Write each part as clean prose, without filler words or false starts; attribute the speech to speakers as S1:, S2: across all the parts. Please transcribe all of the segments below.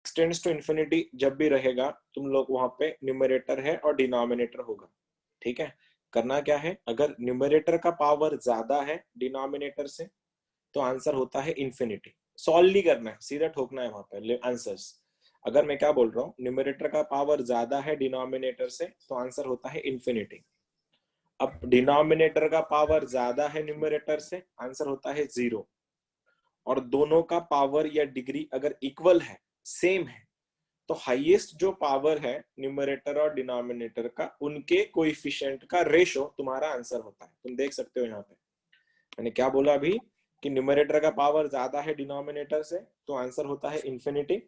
S1: X tends to infinity जब भी रहेगा तुम लोग वहां पे न्यूमरेटर है और डिनोमिनेटर होगा, ठीक है। करना क्या है, अगर न्यूमरेटर का पावर ज्यादा है डिनोमिनेटर से तो आंसर होता है इन्फिनिटी। सॉल्व नहीं करना है, सीधा ठोकना है वहां पे आंसर्स। अगर मैं क्या बोल रहा हूँ, न्यूमरेटर का पावर ज्यादा है डिनोमिनेटर से तो आंसर होता है इन्फिनिटी। अब डिनोमिनेटर का पावर ज्यादा है न्यूमरेटर से, आंसर होता है 0। और दोनों का पावर या डिग्री अगर इक्वल है, सेम है, तो हाईएस्ट जो पावर है न्यूमरेटर और डिनोमिनेटर का, उनके कोएफिशिएंट का रेशो तुम्हारा आंसर होता है। तुम देख सकते हो यहाँ पे मैंने क्या बोला अभी, कि न्यूमरेटर का पावर ज्यादा है डिनोमिनेटर से तो आंसर होता है इन्फिनिटी,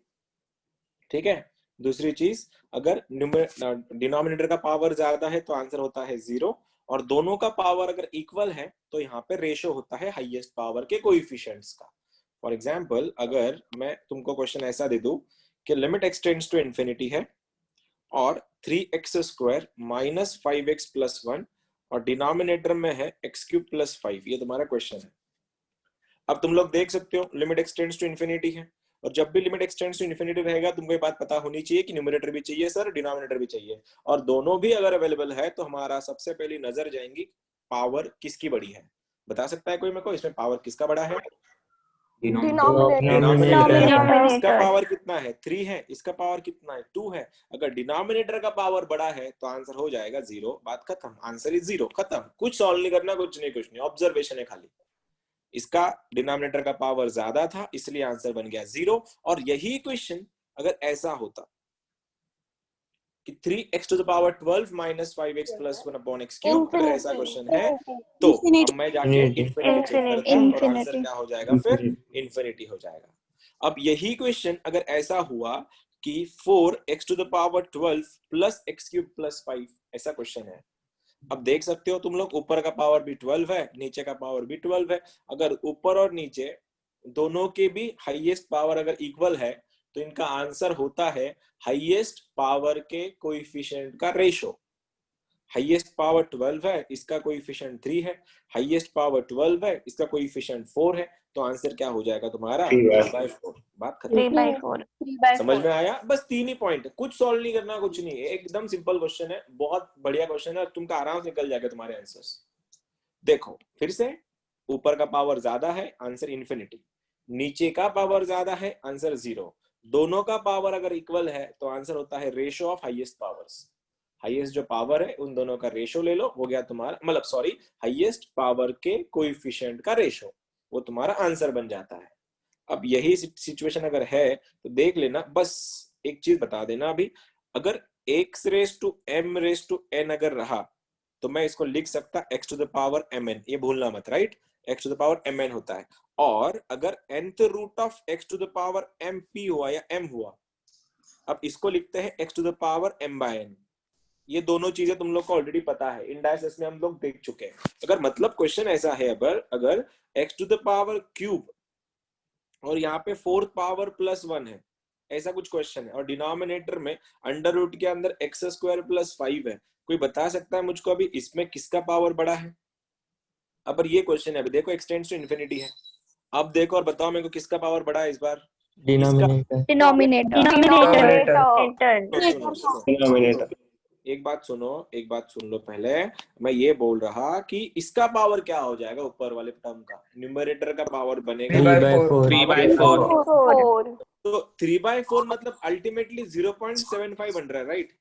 S1: ठीक है। दूसरी चीज, अगर डिनोमिनेटर का पावर ज्यादा है तो आंसर होता है 0, और दोनों का पावर अगर इक्वल है तो यहाँ पे रेशो होता है हाईएस्ट पावर के कोएफिशिएंट्स का। फॉर एग्जाम्पल, अगर मैं तुमको क्वेश्चन ऐसा दे दूं कि लिमिट एक्सटेंड्स टू इन्फिनिटी है और 3x² माइनस 5x प्लस 1 और डिनोमिनेटर में है x³ + 5, ये तुम्हारा क्वेश्चन है। अब तुम लोग देख सकते हो लिमिट एक्सटेंड्स टू इन्फिनिटी है, और जब भी लिमिट एक्सटेंड्स टू इन्फिनिटी रहेगा तुमको ये बात पता होनी चाहिए कि न्यूमरेटर भी चाहिए सर, डिनोमिनेटर भी चाहिए, और दोनों भी अगर अवेलेबल है तो हमारा सबसे पहली नजर जाएंगी पावर किसकी बड़ी है। बता सकता है कोई मेरे को इसमें पावर किसका बड़ा है? डिनोमिनेटर। इसका पावर कितना है? 3 है। इसका पावर कितना है? 2 है। अगर डिनोमिनेटर का पावर बड़ा है तो आंसर हो जाएगा 0, बात खत्म, आंसर इज 0, खत्म। कुछ सॉल्व नहीं करना, कुछ नहीं, ऑब्जर्वेशन है खाली। इसका डिनोमिनेटर का पावर ज्यादा था इसलिए आंसर बन गया 0। और यही क्वेश्चन अगर ऐसा होता कि 3x⁻12 minus 5x plus 1/x³, अगर ऐसा क्वेश्चन है तो अब मैं जाके इन्फिनिटी चेक करता और आंसर क्या हो जाएगा? फिर इन्फिनिटी हो जाएगा। अब यही क्वेश्चन अगर ऐसा हुआ कि 4x⁻12 प्लस x³ + 5, ऐसा क्वेश्चन है। अब देख सकते हो तुम लोग, ऊपर का पावर भी 12 है, नीचे का पावर भी 12 है। अगर ऊपर और नीचे दोनों के भी हाईएस्ट पावर अगर इक्वल है तो इनका आंसर होता है हाईएस्ट पावर के कोएफिशिएंट का रेशो। हाईएस्ट पावर 12 है, इसका कोएफिशिएंट 3 है, हाईएस्ट पावर 12 है, इसका कोएफिशिएंट 4 है, तो आंसर क्या हो जाएगा तुम्हारा? 3/4। बात खत्म।
S2: 3/4।
S1: समझ में आया? बस 3 ही पॉइंट, कुछ सॉल्व नहीं करना, कुछ नहीं, एकदम सिंपल क्वेश्चन है, बहुत बढ़िया क्वेश्चन है, तुमका आराम से निकल जाएगा तुम्हारे आंसर्स। देखो फिर से, ऊपर का पावर ज्यादा है, आंसर इन्फिनिटी। नीचे का पावर ज्यादा है, आंसर 0। दोनों का पावर अगर इक्वल है तो आंसर होता है ratio of highest powers. Highest जो पावर है उन दोनों का रेशो ले लो, हो गया तुम्हारा, मतलब सॉरी, हाईएस्ट पावर के कोएफिशिएंट का रेशो, वो तुम्हारा आंसर बन जाता है। अब यही सिचुएशन अगर है तो देख लेना, बस एक चीज बता देना अभी, अगर x⁻m⁴n अगर रहा तो मैं इसको लिख सकता x⁻mn, ये भूलना मत, राइट? x⁻mn होता है। और अगर nth रूट ऑफ x⁻mp हुआ या m हुआ, अब इसको लिखते हैं x⁻m/n। ये दोनों चीजें तुम लोग को ऑलरेडी पता है, इंडाइसेस में हम लोग देख चुके हैं। अगर मतलब क्वेश्चन ऐसा है, अगर x³ और यहाँ पे 4th पावर +1 है, ऐसा कुछ क्वेश्चन है, और डिनोमिनेटर में अंडर रूट के अंदर x² + 5 है, कोई बता सकता है मुझको अभी इसमें किसका पावर बड़ा है? अब ये क्वेश्चन है, अभी देखो एक्सटेंड्स टू इन्फिनिटी है, अब देखो और बताओ मेरे को किसका पावर बड़ा है इस बार?
S2: डिनोमिनेटर।
S1: एक बात सुन लो पहले। मैं ये बोल रहा कि इसका पावर क्या हो जाएगा ऊपर वाले टर्म का? न्यूमरेटर का पावर बनेगा
S3: 3/4।
S1: तो 3/4 मतलब अल्टीमेटली 0.75 बन रहा है, राइट?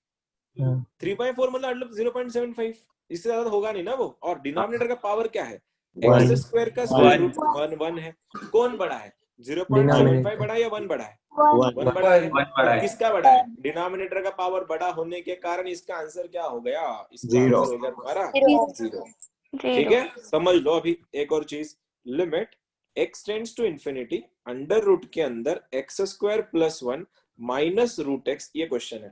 S1: 3/4 मतलब 0.75, इससे ज्यादा होगा नहीं ना वो। और डिनोमिनेटर का पावर क्या है? x² का स्क्वायर रूट 1 है। कौन बड़ा है? 0.75 बड़ा है या 1 बड़ा है? 1 बड़ा है। और किसका बड़ा है? डिनोमिनेटर का पावर बड़ा होने के कारण इसका आंसर क्या हो गया? इसका आंसर हो गया तुम्हारा 0। ठीक है, समझ लो। अभी एक और चीज, limit x tends to infinity under root के अंदर x² + 1 माइनस रूट x, ये क्वेश्चन है।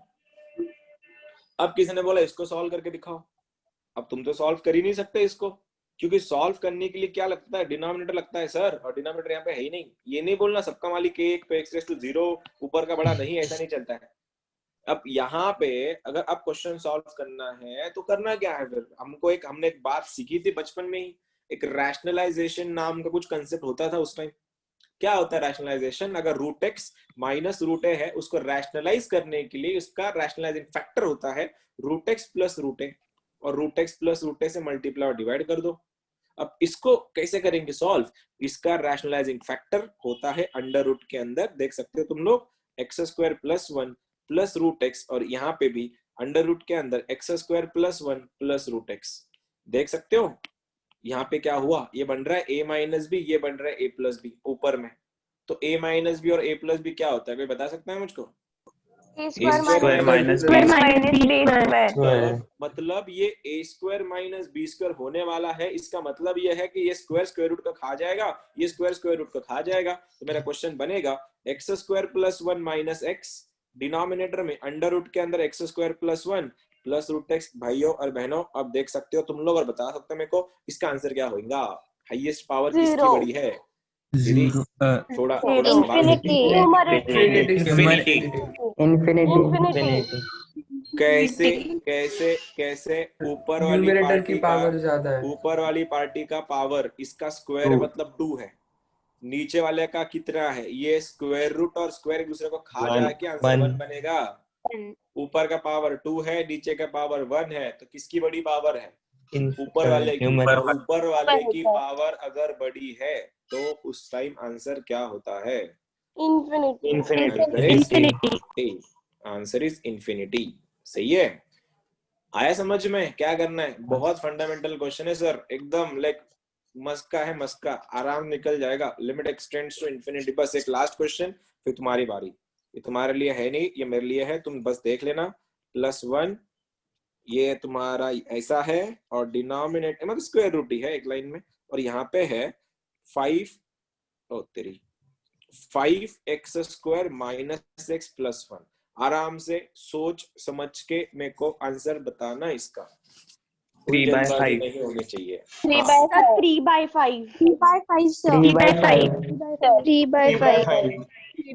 S1: अब किसी ने बोला इसको सॉल्व करके दिखाओ। अब तुम तो सॉल्व कर ही नहीं सकते इसको, क्योंकि सॉल्व करने के लिए क्या लगता है? डिनोमिनेटर लगता है सर, और डिनोमिनेटर यहाँ पे है ही नहीं। ये नहीं बोलना सबका मालिक 1 तो x⁻0 ऊपर का बड़ा नहीं, ऐसा नहीं चलता है। अब यहाँ पे अगर आप क्वेश्चन सॉल्व करना है तो करना क्या है फिर? हमने एक बात सीखी थी बचपन में ही, एक रैशनलाइजेशन नाम का कुछ कंसेप्ट होता था उस टाइम। क्या होता है रैशनलाइजेशन? अगर रूट एक्स माइनस रूट ए है, उसको रैशनलाइज करने के लिए उसका रैशनलाइजिंग फैक्टर होता है रूट एक्स प्लस रूट ए, और रूट एक्स प्लस रूट ए से मल्टीप्लाई और डिवाइड कर दो। अब इसको कैसे करेंगे सॉल्व? इसका रैशनलाइजिंग फैक्टर होता है अंडर रूट के अंदर, देख सकते हो तुम लोग, x square plus one plus root x, और यहाँ पे भी अंडर रूट के अंदर x square plus one plus root x. देख सकते हो यहाँ पे क्या हुआ, ये बन रहा है ए माइनस बी, ये बन रहा है ए प्लस बी ऊपर में। तो ए माइनस बी और ए प्लस बी क्या होता है, कोई बता सकता है मुझको?
S2: A square minus B square।
S1: मतलब ये ए स्क्वायर माइनस बी स्क्वायर होने वाला है, इसका मतलब ये है कि ये स्क्वायर स्क्वायर रूट का खा जाएगा, ये स्क्वायर स्क्वायर रूट का खा जाएगा। तो मेरा क्वेश्चन बनेगा x square plus one minus x, denominator में अंडर रूट के अंदर x square plus one plus root x. भाइयों और बहनों, अब देख सकते हो तुम लोग और बता सकते हो मेरे को इसका आंसर क्या होगा। हाईएस्ट पावर किसकी बड़ी है? दीदी थोड़ा संभाल
S2: Infinity।
S1: कैसे कैसे कैसे ऊपर वाली
S3: न्यूमरेटर की
S1: पार्टी का,
S3: पावर ज्यादा है।
S1: ऊपर वाली पार्टी का पावर इसका स्क्वायर है मतलब 2 है, नीचे वाले का कितना है? ये स्क्वायर रूट और स्क्वायर एक दूसरे को खा जाके आंसर 1 बनेगा। ऊपर का पावर 2 है, नीचे का पावर 1 है, तो किसकी बड़ी पावर है? ऊपर वाले की। ऊपर वाले की पावर अगर बड़ी है तो उस टाइम आंसर क्या होता है? इन्फिनिटी। Answer is infinity. सही है, आया समझ में? क्या करना है? बहुत फंडामेंटल क्वेश्चन है सर, एकदम लाइक मस्का है, मस्का, आराम निकल जाएगा। Limit extends to infinity. बस एक लास्ट क्वेश्चन, फिर तुम्हारी बारी। ये तुम्हारे लिए है नहीं, ये मेरे लिए है, तुम बस देख लेना। प्लस वन ये तुम्हारा ऐसा है, और डिनोमिनेटर मतलब स्क्वायर रूट ही है एक लाइन में, और यहाँ पे है 5 5x square minus x plus one. आराम से सोच समझ के मेरे को आंसर बताना इसका, 3/5 नहीं होनी चाहिए।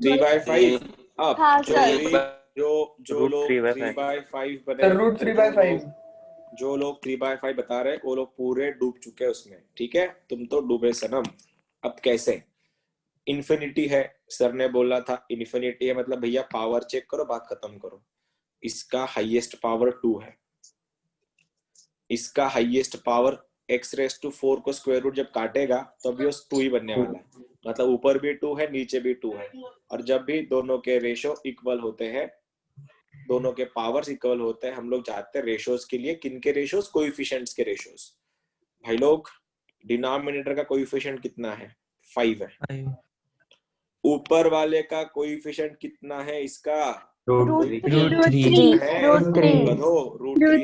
S2: 3/5
S1: अब
S2: हाँ,
S1: जो लोग 3/5 बने,
S3: रूट 3/5
S1: जो लोग 3/5 बता रहे वो लोग पूरे डूब चुके हैं उसमें, ठीक है? तुम तो डूबे सनम। अब कैसे? इन्फिनिटी है, सर ने बोला था इन्फिनिटी है मतलब भैया पावर चेक करो, बात खत्म करो। इसका हाईएस्ट पावर 2 है, इसका हाईएस्ट पावर x⁴ को स्क्वायर रूट जब काटेगा तो अभी वो 2 ही बनने वाला है, मतलब ऊपर भी 2 है नीचे भी 2 है। और जब भी दोनों के रेशो इक्वल होते हैं, दोनों के पावर्स इक्वल होते हैं, हम लोग जाते हैं रेशोज के लिए। किन के रेशोज? कोएफिशिएंट्स के रेशोज। भाई लोग डिनोमिनेटर का कोएफिशिएंट कितना है? 5 है। ऊपर वाले का कोएफिशिएंट कितना है इसका?
S2: √3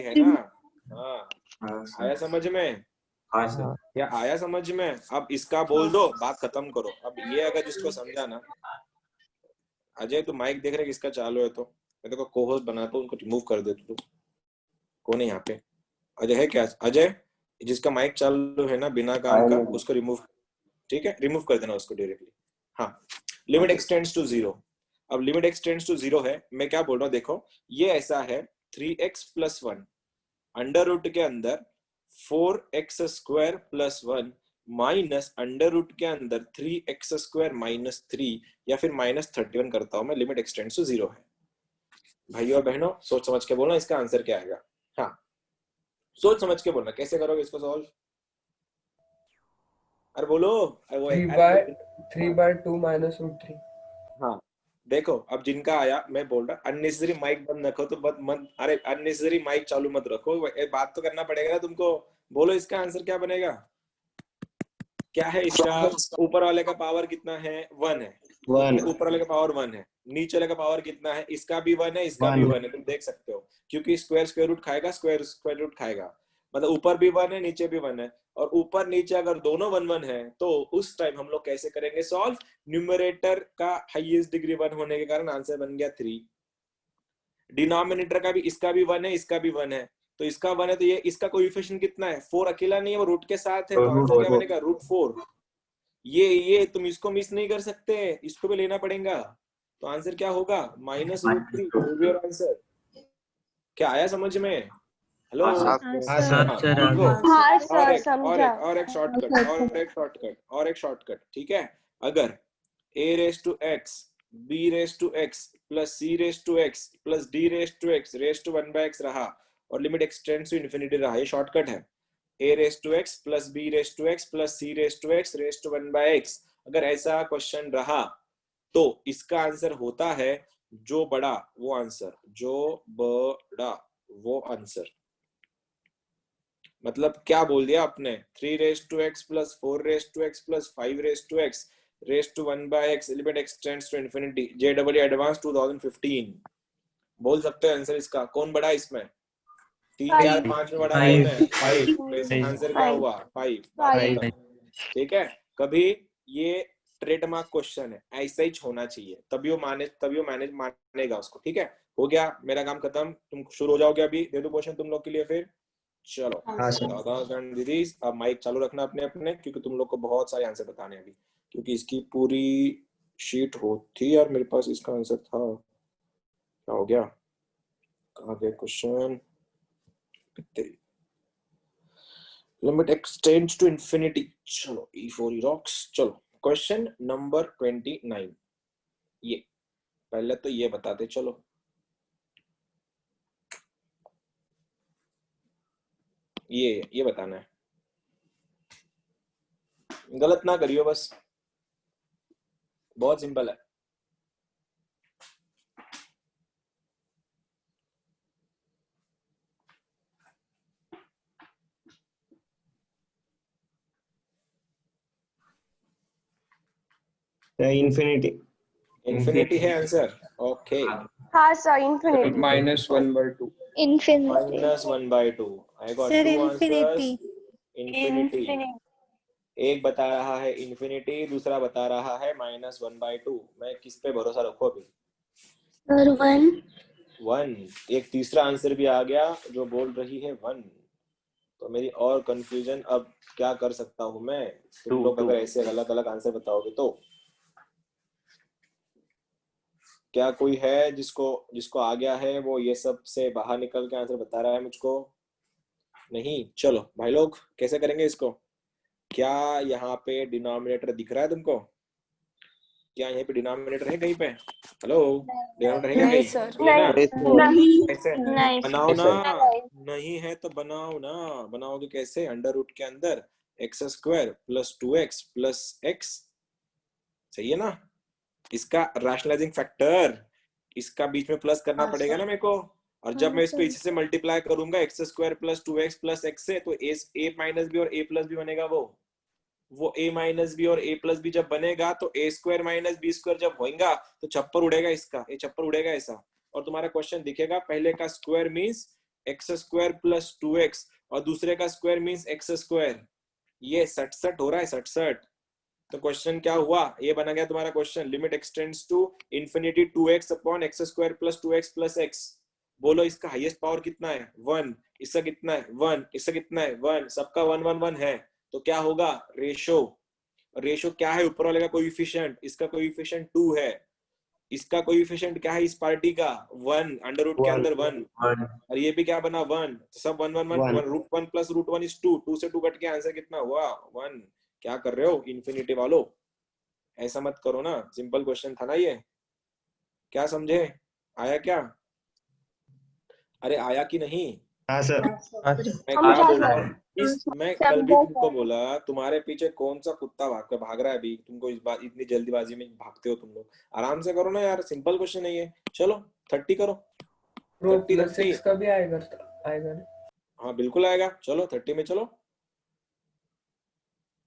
S1: है ना? हाँ, आया समझ में? क्या आया समझ में? अब इसका बोल दो, बात खत्म करो। अब ये अगर जिसको समझा ना, अजय तू माइक देख रहे किसका चालू है? तो मैं तो को होस्ट बनाता हूँ, उनको रिमूव कर दे। तू कौन है यहाँ पे? अजय है क्या? अजय जिसका माइक चालू है ना बिना काम का, उसको रिमूव, ठीक है? रिमूव कर देना उसको डायरेक्टली। हाँ, लिमिट एक्सटेंड्स टू 0। अब लिमिट एक्सटेंड्स टू 0 है, मैं क्या बोल रहा हूँ देखो, ये ऐसा है 3x + 1 अंडर रूट के अंदर 4x square plus 1 minus under root के अंदर 3x स्क्वायर माइनस 3, या फिर -31 करता हूं मैं। लिमिट एक्सटेंड्स टू 0 है। भाइयों और बहनों सोच समझ के बोलना इसका आंसर क्या आएगा। हाँ, सोच समझ के बोलना। कैसे करोगे इसको सॉल्व? अरे बोलो।
S3: 3/2 - √3।
S1: हाँ देखो, अब जिनका आया, मैं बोल रहा अननेसेसरी माइक बंद रखो तो मत, अरे अननेसेसरी माइक चालू मत रखो, बात तो करना पड़ेगा ना तुमको। बोलो इसका आंसर क्या बनेगा? क्या है इसका? ऊपर वाले का पावर कितना है? 1 है। ऊपर वाले का पावर 1 है। नीचे वाले का पावर कितना है? इसका भी 1 है, इसका भी 1 है। तुम देख सकते हो, क्योंकि स्क्वायर स्क्वायर रूट खाएगा, स्क्वायर स्क्वायर रूट खाएगा, मतलब ऊपर भी 1 है नीचे भी 1 है। और ऊपर नीचे अगर दोनों 1 1 है तो उस टाइम हम लोग कैसे करेंगे सॉल्व? न्यूमरेटर का हाईएस्ट डिग्री 1 होने के कारण आंसर बन गया 3। डिनोमिनेटर का भी, इसका भी 1 है, इसका भी 1 है, तो इसका 1 है, तो ये इसका कोएफिशिएंट कितना है? 4 अकेला नहीं है, वो रूट के साथ है, तो आंसर क्या बनेगा? √4। ये तुम इसको मिस नहीं कर सकते, इसको भी लेना पड़ेगा। तो आंसर क्या होगा? -√3 योर आंसर। क्या आया समझ में? हेलो? और एक शॉर्टकट, ठीक है? अगर a raised to x, b raised to x plus c raised to x plus d raised to x raised to 1 by x रहा और लिमिट एक्सटेंड्स टू इन्फिनिटी रहा। ये शॉर्टकट है, a raised to x plus b raised to x plus c raised to x raised to 1 by x। अगर ऐसा question रहा तो इसका आंसर होता है जो बड़ा वो आंसर, जो बड़ा वो आंसर। मतलब क्या बोल दिया आपने, 3 raised to x plus 4 raised to x plus 5 raised to x raised to 1 by x limit extends to infinity। JEE Advanced 2015 बोल सकते हैं आंसर इसका। कौन बड़ा इसमें, 3, 4, 5 में बड़ा कौन है? 5। तो इसका आंसर क्या हुआ? 5। ठीक है, कभी ये ट्रेडमार्क क्वेश्चन है, ऐसा ही होना चाहिए, तभी वो मैनेज मानेगा उसको। ठीक है, हो गया मेरा काम खत्म, तुम शुरू हो जाओगे। अभी दे दो क्वेश्चन तुम लोग के लिए फिर। चलो दादा एंड दीदी, अब माइक चालू रखना अपने अपने, क्योंकि तुम लोग को बहुत सारे आंसर बताने अभी, क्योंकि इसकी पूरी शीट होती और मेरे पास इसका आंसर था। क्या हो गया, कहाँ गए question? Limit extends to infinity. चलो E for Erox। चलो क्वेश्चन नंबर 29। ये पहले तो ये बताते चलो, ये बताना है, गलत ना करियो बस, बहुत सिंपल है। इन्फिनिटी है आंसर। ओके,
S2: हाँ sir, infinity.
S3: -1/2।
S2: Infinity.
S1: -1/2। I got
S4: sir
S1: 2 answers.
S4: Infinity.
S1: Infinity. एक बता रहा है इन्फिनिटी, दूसरा बता रहा है -1/2। मैं किस पे भरोसा रखूं अभी?
S4: सर
S1: 1। एक तीसरा आंसर भी आ गया जो बोल रही है 1। तो मेरी और कंफ्यूजन अब क्या कर सकता हूं मैं? तुम लोग अगर ऐसे अलग अलग आंसर बताओगे तो क्या कोई है जिसको आ गया है, वो ये सब से बाहर निकल के आंसर बता रहा है मुझको? नहीं। चलो भाई लोग, कैसे करेंगे इसको? क्या यहाँ पे डिनोमिनेटर दिख रहा है तुमको? क्या यहाँ पे डिनोमिनेटर है कहीं पे? हेलो, डिनोमिनेटर है क्या
S4: नहीं
S1: कहीं?
S4: सर।
S2: नहीं
S1: कैसे
S2: नहीं
S1: बनाओ ना? नहीं है तो बनाओ ना। बनाओगे कैसे? अंडर रूट के अंदर x² plus 2x plus x। सही है ना? इसका रैशनलाइजिंग फैक्टर, इसका बीच में प्लस करना पड़ेगा ना मेरे को। और जब मैं इसको इसी से मल्टीप्लाई करूंगा x² plus 2x plus x से, तो a माइनस बी और a प्लस बी बनेगा। वो a माइनस बी और a प्लस बी जब बनेगा तो a² माइनस b² जब होगा तो छप्पर उड़ेगा इसका, ये छप्पर उड़ेगा ऐसा। और तुम्हारा क्वेश्चन दिखेगा, पहले का square means x² plus 2x और दूसरे का स्क्वायर मींस x²। ये 67 हो रहा है, 67। तो क्वेश्चन क्या हुआ, ये बना गया तुम्हारा question. Limit extends to infinity 2x upon x² plus 2x plus x। बोलो इसका हाईएस्ट पावर कितना है? 1। इसका कितना है? 1। इसका कितना है? 1। सबका 1 1 1 है। तो क्या होगा? रेशो क्या है? ऊपर वाले का कोएफिशिएंट, इसका कोएफिशिएंट 2 है। इसका कोएफिशिएंट क्या है इस पार्टी का? 1। अंडर रूट के अंदर 1। और ये भी क्या बना? 1। तो सब 1 1 1 रूट 1 प्लस रूट 1 इज 2। 2 से 2 कट के आंसर कितना हुआ? 1। क्या कर रहे हो इन्फिनिटी वालों? ऐसा मत करो ना, सिंपल क्वेश्चन था ना ये। क्या समझे? आया क्या? अरे आया कि नहीं?
S5: हाँ सर।
S1: मैं क्या बोल रहा हूँ, मैं कल भी तुमको बोला, तुम्हारे पीछे कौन सा कुत्ता भाग रहा है अभी? तुमको इस बात इतनी जल्दीबाजी में भागते हो तुम लोग। आराम से करो ना यार, सिंपल क्वेश्चन है ये। चलो 30 करो।
S3: प्रो
S1: 30
S3: प्लस 6 का भी आएगा ना?
S1: हाँ बिल्कुल आएगा। चलो 30 में चलो।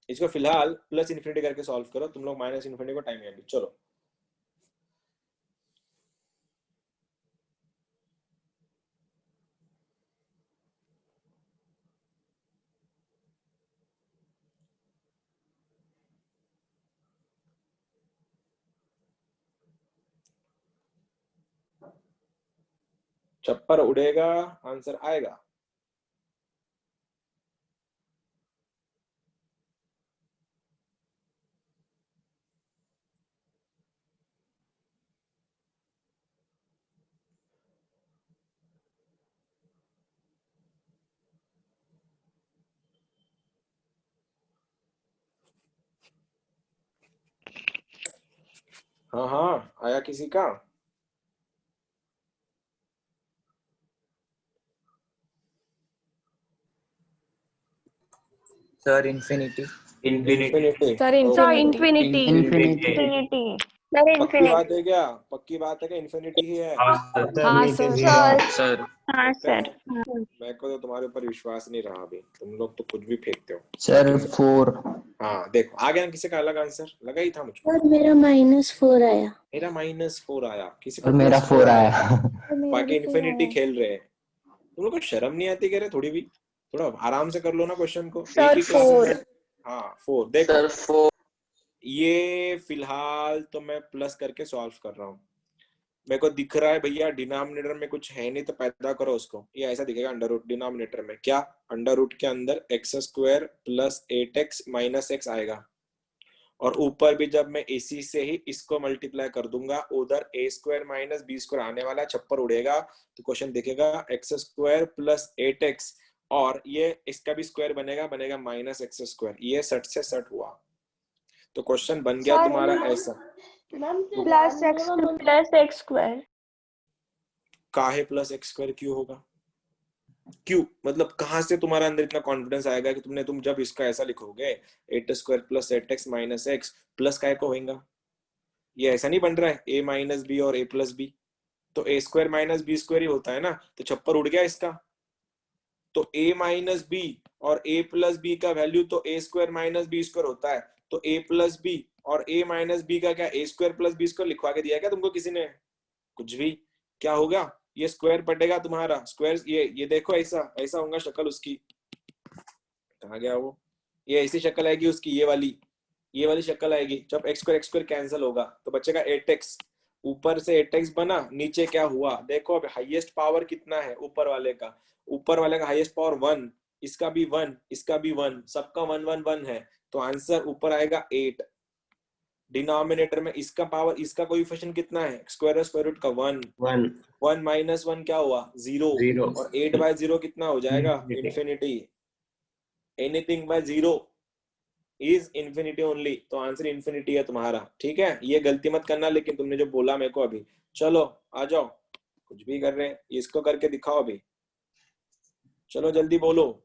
S1: इसको फिलहाल प्लस इन्फिनिटी करके सॉल्व करो तुम लोग, माइनस इन्फिनिटी को टाइम है अभी। चलो छप्पर उड़ेगा, आंसर आएगा। हाँ हाँ, आया किसी का?
S5: Sir infinity.
S1: Infinity.
S2: Sir, infinity.
S4: Infinity.
S2: Infinity. Sir,
S1: पक्की बात
S2: infinity.
S1: है क्या? पक्की बात है क्या? इन्फिनिटी ही है?
S2: हाँ सर।
S5: सर
S2: हाँ
S1: पक्का
S2: सर।
S1: है? मेरे को तो तुम्हारे ऊपर विश्वास नहीं रहा अभी, तुम लोग तो कुछ भी फेंकते हो।
S4: सर 4।
S1: हाँ देखो, आ गया ना किसी का अलग आंसर? लगा ही था मुझको।
S4: सर मेरा -4 आया।
S1: मेरा -4 आया, किसी
S4: और
S1: को
S4: मेरा
S1: +4
S4: 4
S1: आया।
S4: आया।
S1: बाकी इन्फिनिटी खेल रहे हैं। तुम लोग को शर्म नहीं आती? कह रहे थोड़ी भी, थोड़ा आराम से कर लो ना क्वेश्चन को।
S2: Sir,
S1: एक ही क्लास में
S2: 4.
S1: हाँ 4। देखो
S5: सर 4।
S1: ये फिलहाल तो मैं प्लस करके सॉल्व कर रहा हूँ। मेरे को दिख रहा है भैया डिनोमिनेटर में कुछ है नहीं, तो पैदा करो उसको। ये ऐसा दिखेगा अंडर रूट। डिनोमिनेटर में क्या? अंडर रूट के अंदर x² + 8x - x आएगा, और ऊपर भी जब मैं इसी से ही इसको मल्टीप्लाई कर दूंगा, उधर a² - b² आने वाला, छप्पर उड़ेगा, तो क्वेश्चन दिखेगा x² + 8x, और ये इसका भी स्क्वायर बनेगा -x²। ये सट से सट हुआ, तो क्वेश्चन बन गया
S2: Sir,
S1: तुम्हारा ऐसा।
S2: plus x square.
S1: काहे +x² क्यों होगा? क्यों मतलब कहां से तुम्हारा अंदर इतना कॉन्फिडेंस आएगा कि तुम जब इसका ऐसा लिखोगे 8² + 8x - x प्लस काय को होगा? ये ऐसा नहीं बन रहा है a - b और a + b, तो a² - b² ही होता है ना, तो छप्पर उड़ गया इसका। तो a - b और a + b का वैल्यू तो a² - b² होता है, तो a + b और a - b का क्या a² + b² लिखवा के दिया क्या तुमको किसी ने? कुछ भी। क्या होगा? ये स्क्वायर पटेगा तुम्हारा, स्क्वायर ये देखो, ऐसा ऐसा होगा शक्ल उसकी। कहाँ गया वो? ये ऐसी शक्ल आएगी उसकी, ये वाली शक्ल आएगी। जब x² कैंसिल होगा तो बचेगा 8x। ऊपर से 8x बना, नीचे क्या हुआ देखो। अब हाईएस्ट पावर कितना है ऊपर वाले का? ऊपर वाले का हाईएस्ट पावर 1, इसका भी 1, इसका भी 1, सबका 1 1 1 है, तो आंसर ऊपर आएगा 8। डिनोमिनेटर में इसका पावर, इसका कोएफिशिएंट कितना है? स्क्वायर रूट का 1 1 - 1 क्या हुआ? 0, और 8/0 कितना हो जाएगा? Infinity. Anything bye 0 is infinity only, तो आंसर इन्फिनिटी है तुम्हारा। ठीक है, ये गलती मत करना लेकिन तुमने जो बोला मेरे को अभी। चलो आ जाओ, कुछ भी कर रहे हैं, इसको करके दिखाओ अभी। चलो जल्दी बोलो,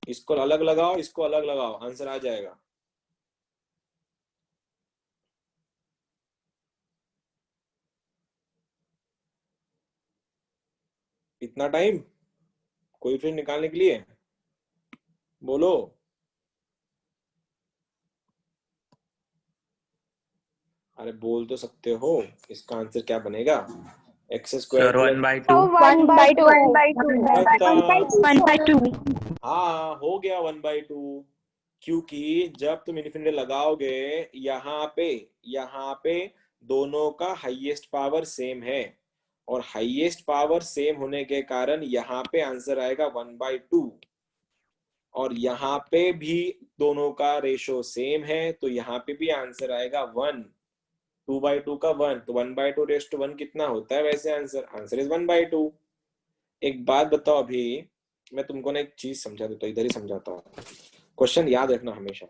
S1: इसको अलग लगाओ, इसको अलग लगाओ, आंसर आ जाएगा। इतना टाइम कोएफिशिएंट निकालने के लिए? बोलो। अरे बोल तो सकते हो, इसका आंसर क्या बनेगा? x²
S5: sir 1/2।
S2: 1/2.
S1: 1/2।
S2: 1/2.
S1: हाँ हो गया 1/2, क्योंकि जब तुम इन्फिनिटी लगाओगे यहाँ पे दोनों का हाईएस्ट पावर सेम है, और हाईएस्ट पावर सेम होने के कारण यहाँ पे आंसर आएगा 1/2, और यहाँ पे भी दोनों का रेशो सेम है, तो यहाँ पे भी आंसर आएगा 1। 2/2 का 1, तो 1/2 कितना होता है वैसे? Answer is 1/2। एक बात बताओ, अभी मैं तुमको ना एक चीज समझा देता हूँ, इधर ही समझाता हूँ। क्वेश्चन याद रखना हमेशा,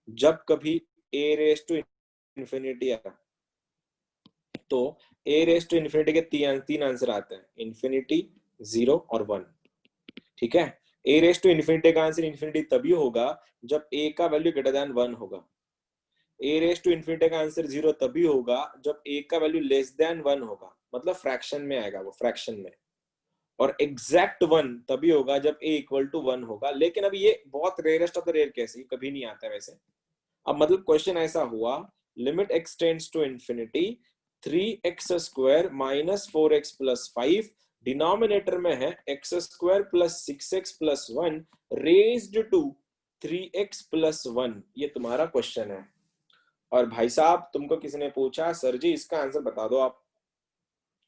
S1: जब कभी a⁻∞ आया तो a⁻∞ के तीन आंसर आते हैं, इन्फिनिटी, 0 और 1। ठीक है, a⁻∞ का आंसर इन्फिनिटी तभी होगा जब a का वैल्यू >1 होगा। a⁻∞ का आंसर 0 तभी होगा जब a का वैल्यू <1 होगा, मतलब फ्रैक्शन में आएगा वो, फ्रैक्शन में। और एग्जैक्ट 1 तभी होगा जब a = 1 होगा। लेकिन अब ये बहुत rarest of the rare case, कभी नहीं आता वैसे। अब मतलब क्वेश्चन ऐसा हुआ, limit x tends to infinity 3x² - 4x + 5, denominator में है x² + 6x + 1 raised to 3x + 1। ये तुम्हारा क्वेश्चन है। और भाई साहब तुमको किसी ने पूछा सर जी इसका आंसर बता दो आप,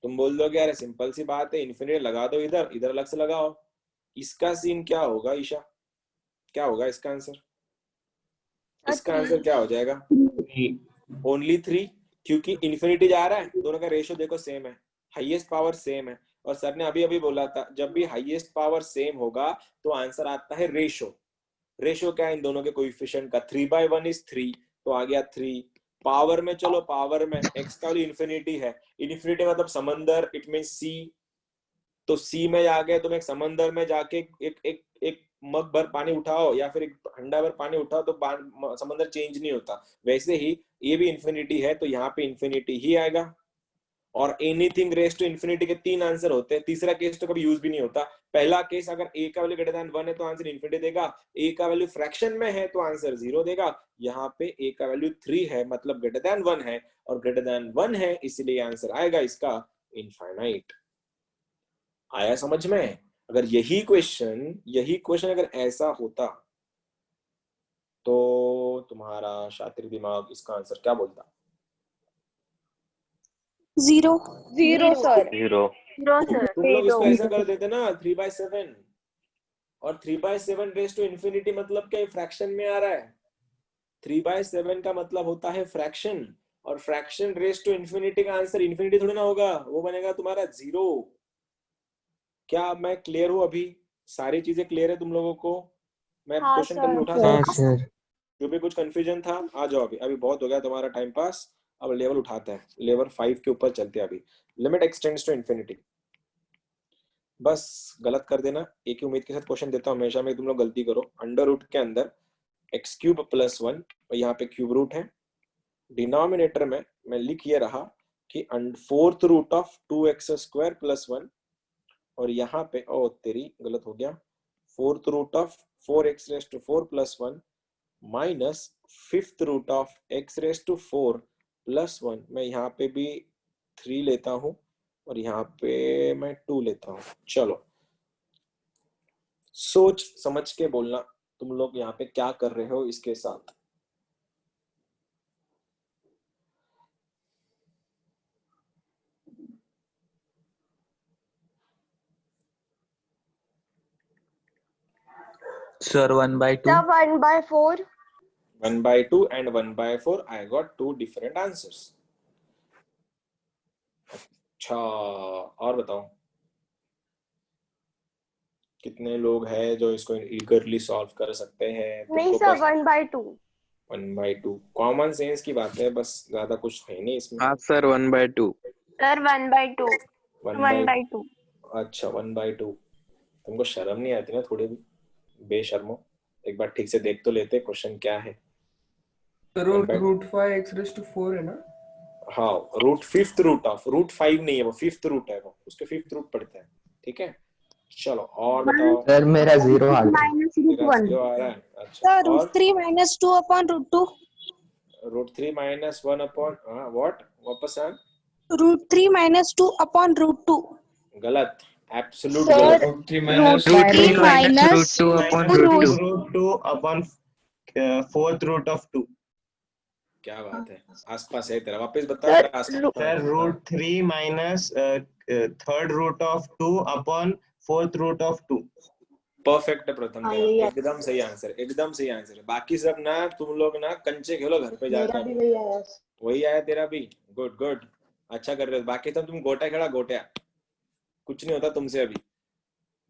S1: तुम बोल दोगे यार सिंपल सी बात है, इन्फिनिटी लगा दो, इधर इधर अलग से लगाओ। इसका सीन क्या होगा ईशा? क्या होगा इसका आंसर? इसका आंसर क्या हो जाएगा? ओनली 3, क्योंकि इन्फिनिटी जा रहा है, दोनों का रेशियो देखो सेम है, हाईएस्ट पावर सेम है। और सर ने अभी अभी बोला था जब भी हाईएस्ट पावर सेम होगा तो आंसर आता है रेशियो। रेशियो क्या है इन दोनों के कोएफिशिएंट का? 3/1 इज 3, तो आ गया 3, पावर में चलो, पावर में x का वैल्यू इन्फिनिटी है, इन्फिनिटी मतलब समंदर, इट मीन सी, तो सी में जाके तुम एक समंदर में जाके एक मग भर पानी उठाओ या फिर एक हंडा भर पानी उठाओ तो समंदर चेंज नहीं होता, वैसे ही ये भी इन्फिनिटी है, तो यहाँ पे इन्फिनिटी ही आएगा। और एनीथिंग रेस टू इन्फिनिटी के 3 आंसर होते हैं, तीसरा केस तो कभी यूज भी नहीं होता। पहला केस अगर a का वैल्यू ग्रेटर देन 1 है तो आंसर इन्फिनिटी देगा, a का वैल्यू फ्रैक्शन में है तो आंसर 0 देगा। यहाँ पे a का वैल्यू 3 है मतलब ग्रेटर देन 1 है, और ग्रेटर देन 1 है इसलिए आंसर आएगा इसका इनफाइनाइट। आया समझ में? अगर यही क्वेश्चन अगर ऐसा होता तो तुम्हारा शातिर दिमाग इसका आंसर क्या बोलता?
S2: 0 सर।
S5: 0
S2: सर।
S1: तुम लोग इसको ऐसा कर देते ना 3/7, और 3/7 रेस टू इन्फिनिटी मतलब क्या, फ्रैक्शन में आ रहा है। 3/7 का मतलब होता है फ्रैक्शन, और फ्रैक्शन रेस टू इन्फिनिटी का आंसर इन्फिनिटी थोड़ी ना होगा, वो बनेगा तुम्हारा 0। क्या मैं क्लियर हूँ? अभी सारी चीजें क्लियर है तुम लोगों को? मैं
S2: हाँ,
S1: क्वेश्चन
S2: सर।
S1: कभी उठा
S4: हाँ
S1: सकता?
S4: सर।
S1: जो भी कुछ कंफ्यूजन था आ जाओ, अभी बहुत हो गया तुम्हारा टाइम पास, अब लेवल उठाते हैं, लेवल 5 के ऊपर चलते हैं। अभी लिमिट एक्सटेंड्स टू इन्फिनिटी, बस गलत कर देना, एक ही उम्मीद के साथ क्वेश्चन देता हूँ हमेशा मैं, तुम लोग गलती करो। अंडर रूट के अंदर एक्स क्यूब प्लस 1, और यहाँ पे क्यूब रूट है, डिनोमिनेटर में मैं लिख ये रहा कि 4th root of 2x² plus 1, और यहाँ पे ओ तेरी गलत हो गया, 4th root of 4x⁴ plus 1 minus 5th root of x⁴ plus 1, मैं यहाँ पे भी 3 लेता हूँ और यहाँ पे मैं 2 लेता हूँ। चलो सोच समझ के बोलना तुम लोग यहाँ पे क्या कर रहे हो इसके साथ।
S5: Sir, 1/2.
S2: Sir, 1/4.
S1: 1/2 and 1/4, I got 2 different answers। अच्छा और बताओ कितने लोग हैं जो इसको ईगरली सॉल्व कर सकते हैं?
S2: नहीं सर, 1/2।
S1: 1/2 कॉमन सेंस की बात है, बस ज्यादा कुछ है नहीं इसमें।
S5: हाँ सर, 1/2.
S2: सर 1/2। 1/2।
S1: अच्छा 1/2, तुमको शर्म नहीं आती ना थोड़ी भी? बेशर्मो, एक बार ठीक से देख तो लेते क्वेश्चन क्या है।
S3: रूट 5x⁴ है ना?
S1: हाँ, √5th रूट ऑफ, √5 नहीं है वो, 5th रूट है वो, उसके 5th रूट पढ़ते हैं, ठीक है। चलो और बताओ।
S4: सर मेरा 0 आ गया।
S2: माइनस
S1: तेरा
S2: √1।
S1: 0 आ रहा है? अच्छा,
S2: सर
S1: और
S2: √3 - 2 अपॉन √2।
S1: √3 - 1 अपॉन व्हाट, वापस आ।
S2: √3 - 2 अपॉन √2।
S1: गलत, एब्सोल्यूट
S2: सर,
S1: गलत।
S3: √3
S5: √3
S2: minus
S5: -√2 upon
S2: √2।
S5: √2.
S6: √2 upon 4th root of 2।
S1: क्या बात है, आसपास है तेरा, वापस बता
S2: सर,
S1: तेरा आसपास।
S6: Sir √3 minus 3rd root of 2 upon 4th root of 2।
S1: Perfect है प्रथम,
S2: हाँ,
S1: तेरा
S2: यही है।
S1: एकदम सही आंसर, एकदम सही आंसर है। बाकी सब ना तुम लोग ना कंचे खेलो घर पे जाकर। वही आया तेरा भी, गुड गुड, अच्छा कर रहे हो। बाकी सब तुम गोटा खेला, गोटिया, कुछ नहीं होता तुमसे अभी।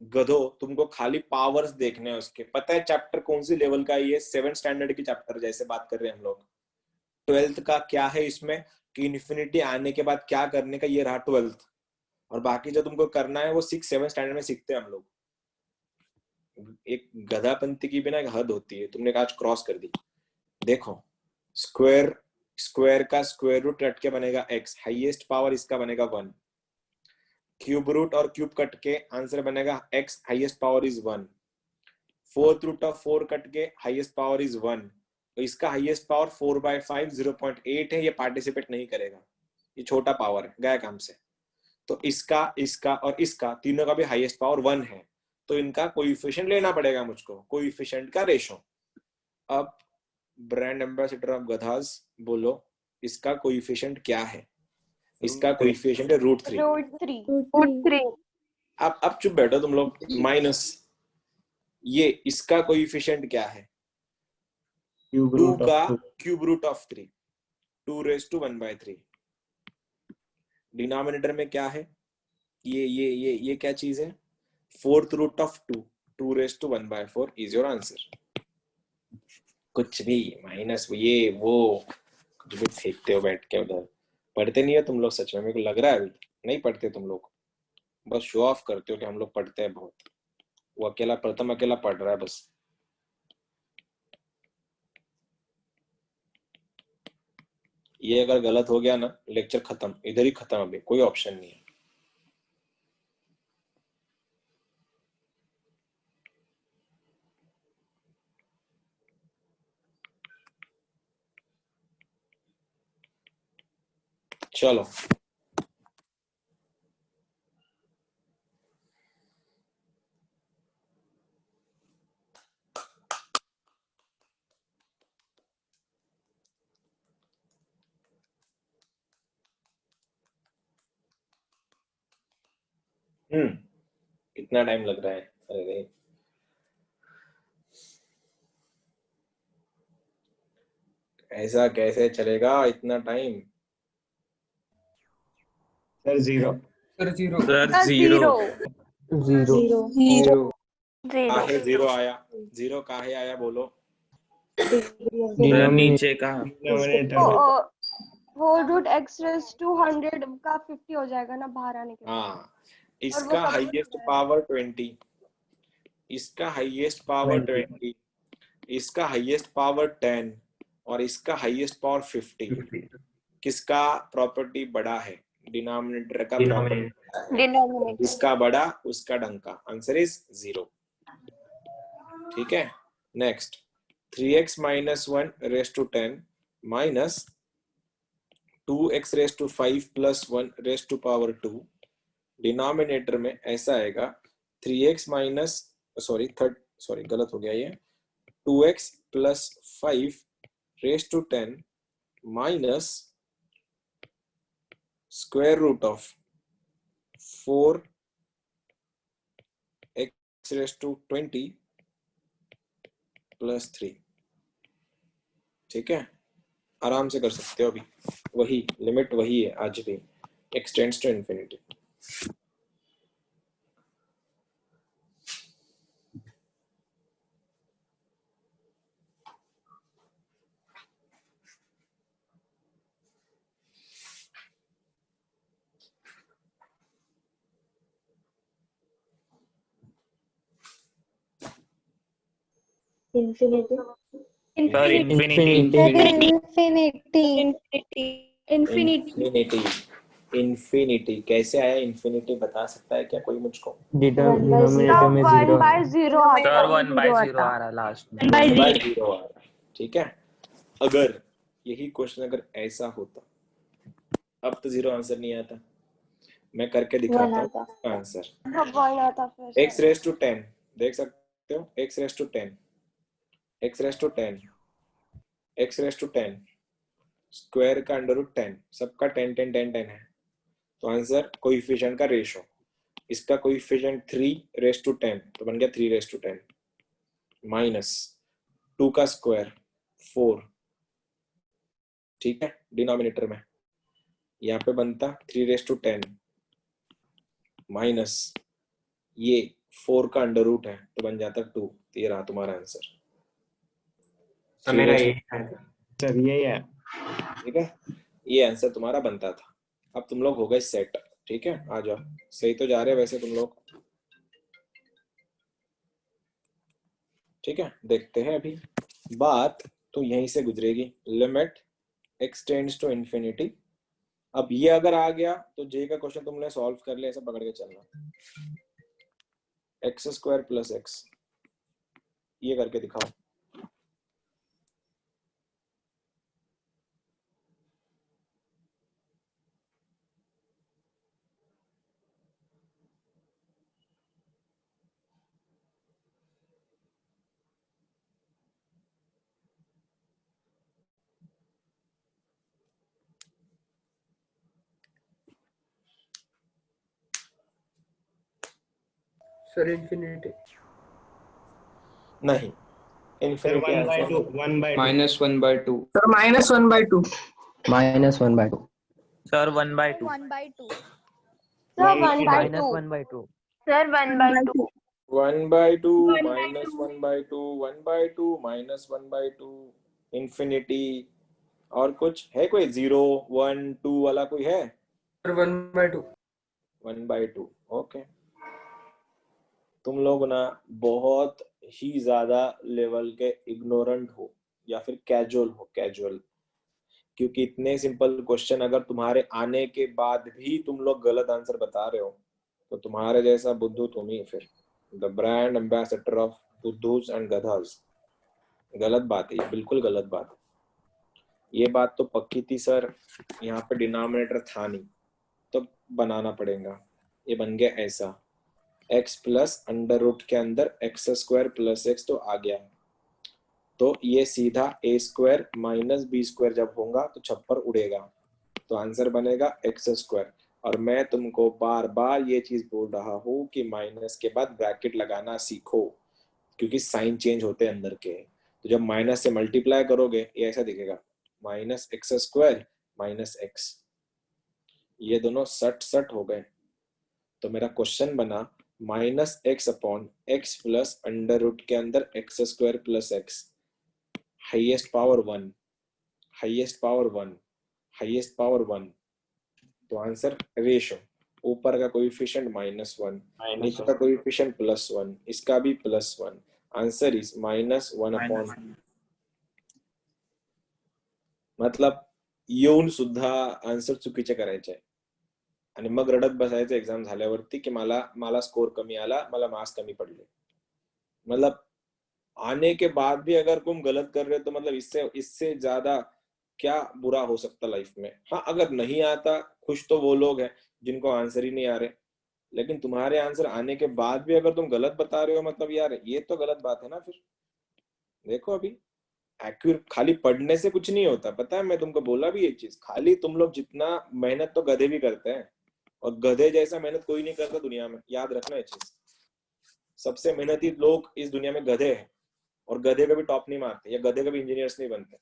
S1: गधो, तुमको खाली पावर्स देखने हैं उसके। पता है चैप्टर कौन सी लेवल का है ये? 7th स्टैंडर्ड की चैप्टर जैसे बात कर रहे हैं हम लोग। 12th का क्या है इसमें कि इन्फिनिटी आने के बाद क्या करने का, ये रहा 12th। और बाकी जो तुमको करना है वो 6-7 स्टैंडर्ड में सीखते हैं हम लोग। एक गधापंती की भी ना एक हद होती है, तुमने आज क्रॉस कर दी। देखो स्क्वायर का स्क्वायर रूट रट के बनेगा x, हाईएस्ट पावर इसका बनेगा 1। क्यूब रूट और क्यूब कट के आंसर बनेगा x, highest power is 1। 4th root of 4 cut के हाईएस्ट पावर इज 1, तो इसका हाईएस्ट पावर 4/5 0.8 है, ये पार्टिसिपेट नहीं करेगा, ये छोटा पावर है, गया काम से। तो इसका और इसका तीनों का भी हाईएस्ट पावर 1 है, तो इनका कोएफिशिएंट लेना पड़ेगा मुझको, कोएफिशिएंट का रेशो। अब ब्रांड एम्बेसडर ऑफ गधास बोलो, इसका कोएफिशिएंट क्या है? इसका कोएफिशिएंट है √3। अब चुप बैठो तुम लोग, माइनस ये, इसका कोएफिशिएंट क्या है? 2 का क्यूब रूट ऑफ 3, 2⁻⁴। डिनोमिनेटर में क्या है? ये क्या चीज है? 4th root of 2, 2⁻⁴ is your answer. कुछ भी माइनस ये वो कुछ भी फेंकते हो बैठ के उधर। पढ़ते नहीं हो तुम लोग सच में, मेरे को लग रहा है अभी नहीं पढ़ते तुम लोग, बस शो ऑफ करते हो कि हम लोग पढ़ते हैं बहुत। वो अकेला प्रथम अकेला पढ़ रहा है बस। ये अगर गलत हो गया ना, लेक्चर खत्म, इधर ही खत्म, अभी कोई ऑप्शन नहीं है। चलो कितना टाइम लग रहा है? अरे ऐसा कैसे चलेगा इतना टाइम?
S6: सर 0।
S3: सर 0।
S5: सर 0
S4: 0
S2: 0
S1: काहे जीरो आया? जीरो काहे आया बोलो?
S5: सर नीचे का
S6: डिनोमिनेटर में
S2: whole root x raise to 100 का 50 हो जाएगा ना बाहर आने के बाद।
S1: हाँ, इसका हाईएस्ट पावर 20, इसका हाईएस्ट पावर 20, इसका हाईएस्ट पावर 10 और इसका हाईएस्ट पावर 50। किसका प्रॉपर्टी बड़ा है? डिनोमिनेटर का प्रॉपर्टी।
S2: डिनोमिनेटर
S1: जिसका बड़ा उसका डंका। Answer is 0। ठीक है, next 3x minus 1 raised to 10 minus 2x raised to 5 plus 1 raised to power 2। Denominator में ऐसा आएगा 3x minus गलत हो गया ये, 2x plus 5 raised to 10 minus square root of 4x raised to 20 plus 3। ठीक है, आराम से कर सकते हो। अभी वही लिमिट वही है आज भी, x tends to infinity.
S4: infinity
S5: sir infinity
S2: infinity
S1: infinity कैसे आया? इंफिनिटी बता सकता है क्या कोई मुझको?
S4: डिनोमिनेटर में 0 है।
S5: सर 1/0 आ रहा लास्ट में।
S1: 1/0 आ रहा है। ठीक है, अगर यही क्वेश्चन अगर ऐसा होता, अब तो 0 आंसर नहीं आता, मैं करके दिखाता हूँ आंसर। x रेज टू 10 देख सकते हो, x raise to 10, x raise to 10, x raise to 10 square का अंडर रूट 10, सबका 10 10 10 10 है, तो आंसर कोएफिशिएंट का रेशो, इसका कोएफिशिएंट 3 रेज टू 10 तो बन गया 3 रेज टू 10 माइनस 2 का स्क्वायर 4। ठीक है, डिनोमिनेटर में यहाँ पे बनता 3 रेज टू 10 माइनस ये 4 का अंडर रूट है तो बन जाता 2। तो ये रहा तुम्हारा आंसर।
S6: सर मेरा ये सर यही है।
S1: ठीक है, ये आंसर तुम्हारा बनता था। अब तुम लोग हो गए सेट। ठीक है, आ जाओ, सही तो जा रहे वैसे तुम लोग। ठीक है, देखते हैं अभी बात तो यहीं से गुजरेगी, limit x tends to infinity. अब ये अगर आ गया तो जे का क्वेश्चन तुमने सॉल्व कर लिया, ऐसा पकड़ के चलना, x² प्लस x, ये करके दिखाओ।
S3: सर इंफिनिटी
S1: नहीं,
S6: sir
S1: infinity
S6: 1/2
S3: -1/2
S7: sir -1/2
S4: -1/2
S5: sir 1/2
S2: sir
S5: 1/2
S2: sir 1/2
S1: 1/2 minus 1/2 1/2 minus 1/2 infinity. और कुछ है? कोई 0 1 2 वाला कोई है?
S3: सर 1/2
S1: 1/2। ओके, तुम लोग ना बहुत ही ज्यादा लेवल के इग्नोरेंट हो या फिर कैजुअल हो, कैजुअल, क्योंकि इतने सिंपल क्वेश्चन अगर तुम्हारे आने के बाद भी तुम लोग गलत आंसर बता रहे हो तो तुम्हारे जैसा बुद्धू तुम ही फिर, द ब्रांड एम्बेसडर ऑफ बुद्धूस एंड गधास। गलत बात है, बिल्कुल गलत बात है। ये बात तो पक्की थी सर, यहाँ पे डिनोमिनेटर था नहीं तो बनाना पड़ेगा। ये बन गया ऐसा, x प्लस अंडर रूट के अंदर एक्स स्क्वायर प्लस एक्स तो आ गया, तो ये सीधा a square minus b square जब होगा तो छप्पर उड़ेगा, तो आंसर बनेगा एक्स स्क्वायर। और मैं तुमको बार बार ये चीज बोल रहा हूँ कि माइनस के बाद ब्रैकेट लगाना सीखो, क्योंकि साइन चेंज होते हैं अंदर के। तो जब माइनस से मल्टीप्लाई करोगे ये ऐसा दिखेगा, minus x square minus x, ये दोनों सट सट हो गए। तो मेरा क्वेश्चन बना minus x upon x plus under root के अंदर x square plus x, highest power 1, highest power 1, highest power 1। तो आंसर रेशो, ऊपर का कोएफिशिएंट -1, नीचे का कोएफिशिएंट +1, इसका भी +1, आंसर इज -1 अपॉन, मतलब येऊन सुद्धा आन्सर चुकीचे करायचे आणि मग रडत बसायचं एक्झाम झाल्यावरती की मला स्कोर कमी आला, मला मार्क्स कमी पडले। मतलब आने के बाद भी अगर तुम गलत कर रहे हो तो मतलब इससे ज्यादा क्या बुरा हो सकता लाइफ में। हाँ, अगर नहीं आता, खुश तो वो लोग हैं जिनको आंसर ही नहीं आ रहे, लेकिन तुम्हारे आंसर आने के बाद भी अगर तुम गलत बता रहे हो, मतलब यार ये तो गलत बात है ना। फिर देखो अभी एक्यूरेट खाली पढ़ने से कुछ नहीं होता, पता है, मैं तुमको बोला भी ये चीज, खाली तुम लोग जितना मेहनत तो गधे भी करते हैं, और गधे जैसा मेहनत कोई नहीं करता दुनिया में, याद रखना ये चीज। सबसे मेहनती लोग इस दुनिया में गधे हैं, और गधे कभी टॉप नहीं मारते, या गधे कभी इंजीनियर्स नहीं बनते।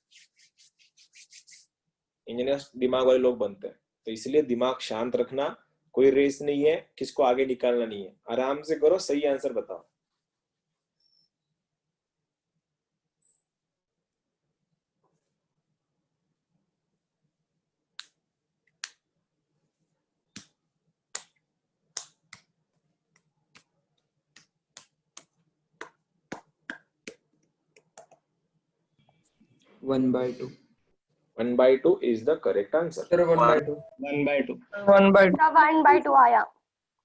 S1: इंजीनियर्स दिमाग वाले लोग बनते हैं। तो इसलिए दिमाग शांत रखना, कोई रेस नहीं है, किसको आगे निकालना नहीं है, आराम से करो, सही आंसर बताओ।
S3: One by two
S1: 1/2 is the correct answer।
S3: Sir 1/2
S6: 1/2
S2: 1/2 आया।